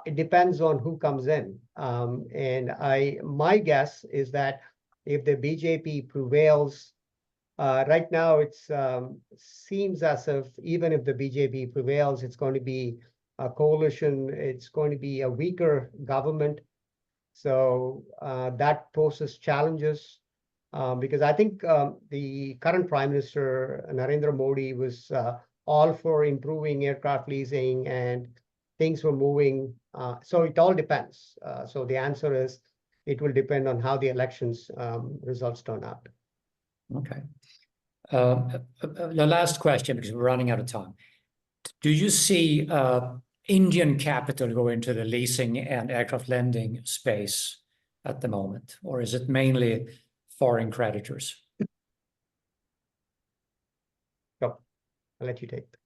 [SPEAKER 3] It depends on who comes in. And my guess is that if the BJP prevails, right now it seems as if even if the BJP prevails, it's going to be a coalition. It's going to be a weaker government. So that poses challenges. Because I think the current Prime Minister, Narendra Modi, was all for improving aircraft leasing, and things were moving. So it all depends. So the answer is it will depend on how the elections results turn out.
[SPEAKER 1] Okay. The last question, because we're running out of time. Do you see Indian capital go into the leasing and aircraft lending space at the moment, or is it mainly foreign creditors?
[SPEAKER 3] So I'll let you take it.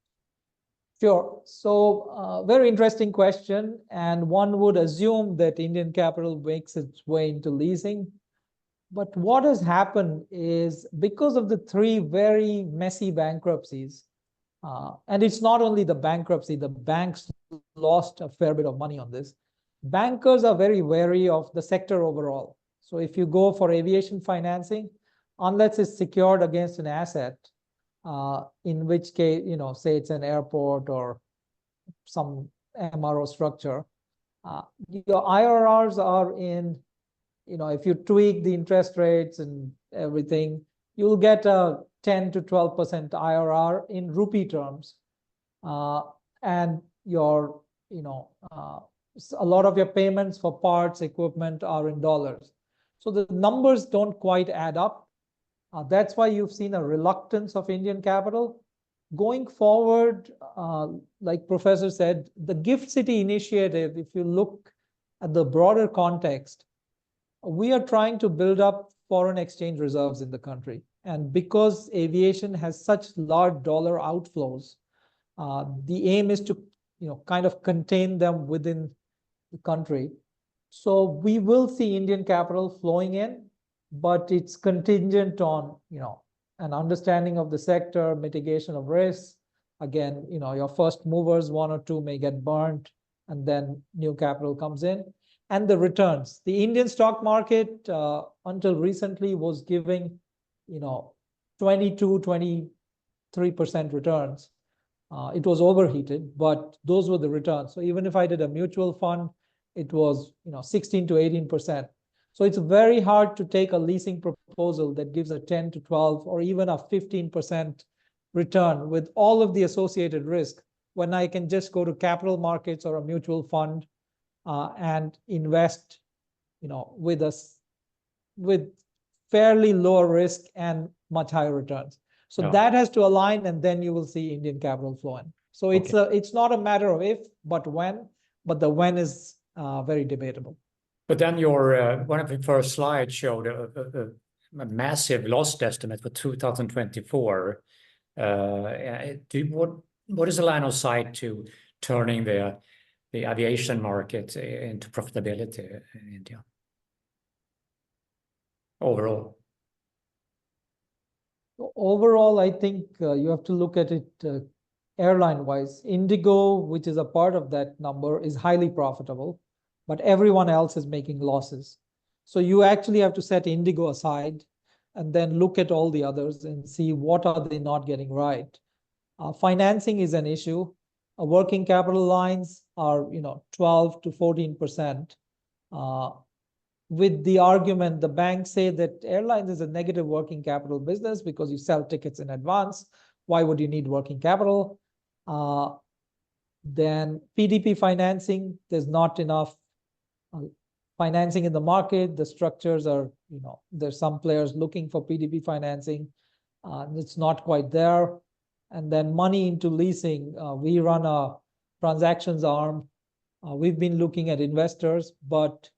[SPEAKER 2] Sure. So very interesting question. And one would assume that Indian capital makes its way into leasing. But what has happened is because of the 3 very messy bankruptcies, and it's not only the bankruptcy, the banks lost a fair bit of money on this. Bankers are very wary of the sector overall. So if you go for aviation financing, unless it's secured against an asset, in which case, say it's an airport or some MRO structure, your IRRs are in, if you tweak the interest rates and everything, you'll get a 10 to 12% IRR in rupee terms. And your, a lot of your payments for parts, equipment are in dollars. So the numbers don't quite add up. That's why you've seen a reluctance of Indian capital. Going forward, like Professor said, the Gift City initiative, if you look at the broader context, we are trying to build up foreign exchange reserves in the country. And because aviation has such large dollar outflows, the aim is to kind of contain them within the country. So we will see Indian capital flowing in, but it's contingent on an understanding of the sector, mitigation of risks. Again, your first movers, one or two may get burnt, and then new capital comes in. And the returns. The Indian stock market, until recently, was giving 22, 23% returns. It was overheated, but those were the returns. So even if I did a mutual fund, it was 16 to 18%. So it's very hard to take a leasing proposal that gives a 10 to 12 or even a 15% return with all of the associated risk, when I can just go to capital markets or a mutual fund and invest with fairly lower risk and much higher returns. So that has to align, and then you will see Indian capital flow in. So it's not a matter of if, but when, but the when is very debatable.
[SPEAKER 1] But then your one of the first slides showed a massive loss estimate for 2024. What is the line of sight to turning the aviation market into profitability in India overall?
[SPEAKER 2] Overall, I think you have to look at it airline-wise. Indigo, which is a part of that number, is highly profitable, but everyone else is making losses. So you actually have to set Indigo aside and then look at all the others and see what are they not getting right. Financing is an issue. Working capital lines are 12 to 14%. With the argument, the banks say that airlines is a negative working capital business because you sell tickets in advance. Why would you need working capital? Then PDP financing, there's not enough financing in the market. The structures are, there's some players looking for PDP financing. It's not quite there. And then money into leasing. We run a transactions arm. We've been looking at investors, but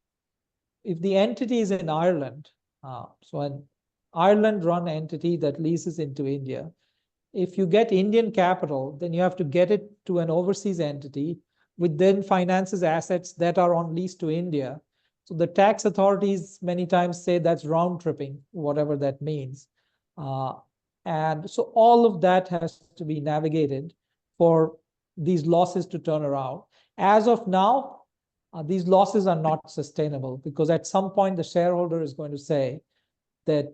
[SPEAKER 2] if the entity is in Ireland, so an Ireland-run entity that leases into India, if you get Indian capital, then you have to get it to an overseas entity, which then finances assets that are on lease to India. So the tax authorities many times say that's round tripping, whatever that means. And so all of that has to be navigated for these losses to turn around. As of now, these losses are not sustainable, because at some point the shareholder is going to say that,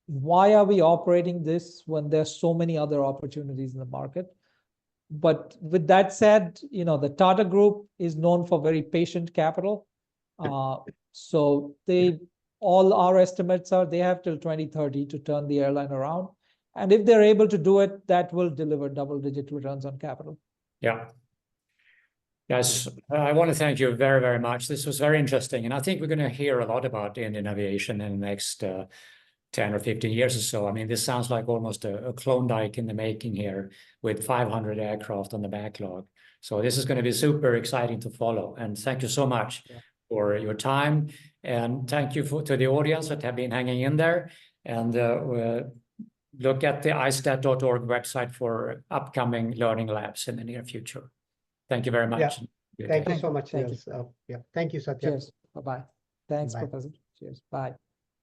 [SPEAKER 2] why are we operating this when there's so many other opportunities in the market? But with that said, the Tata Group is known for very patient capital. So all our estimates are they have till 2030 to turn the airline around. And if they're able to do it, that will deliver double-digit returns on capital.
[SPEAKER 1] Yeah. Yes, I want to thank you very, very much. This was very interesting. And I think we're going to hear a lot about Indian aviation in the next 10 or 15 years or so. I mean, this sounds like almost a Klondike in the making here with 500 aircraft on the backlog. So this is going to be super exciting to follow. And thank you so much for your time. And thank you to the audience that have been hanging in there. And look at the istat.org website for upcoming learning labs in the near future. Thank you very much.
[SPEAKER 3] Yeah. Thank you so much.
[SPEAKER 2] Thank you.
[SPEAKER 3] Yeah. Thank you, Satya.
[SPEAKER 2] Cheers. Bye-bye. Thanks, Professor. Cheers. Bye.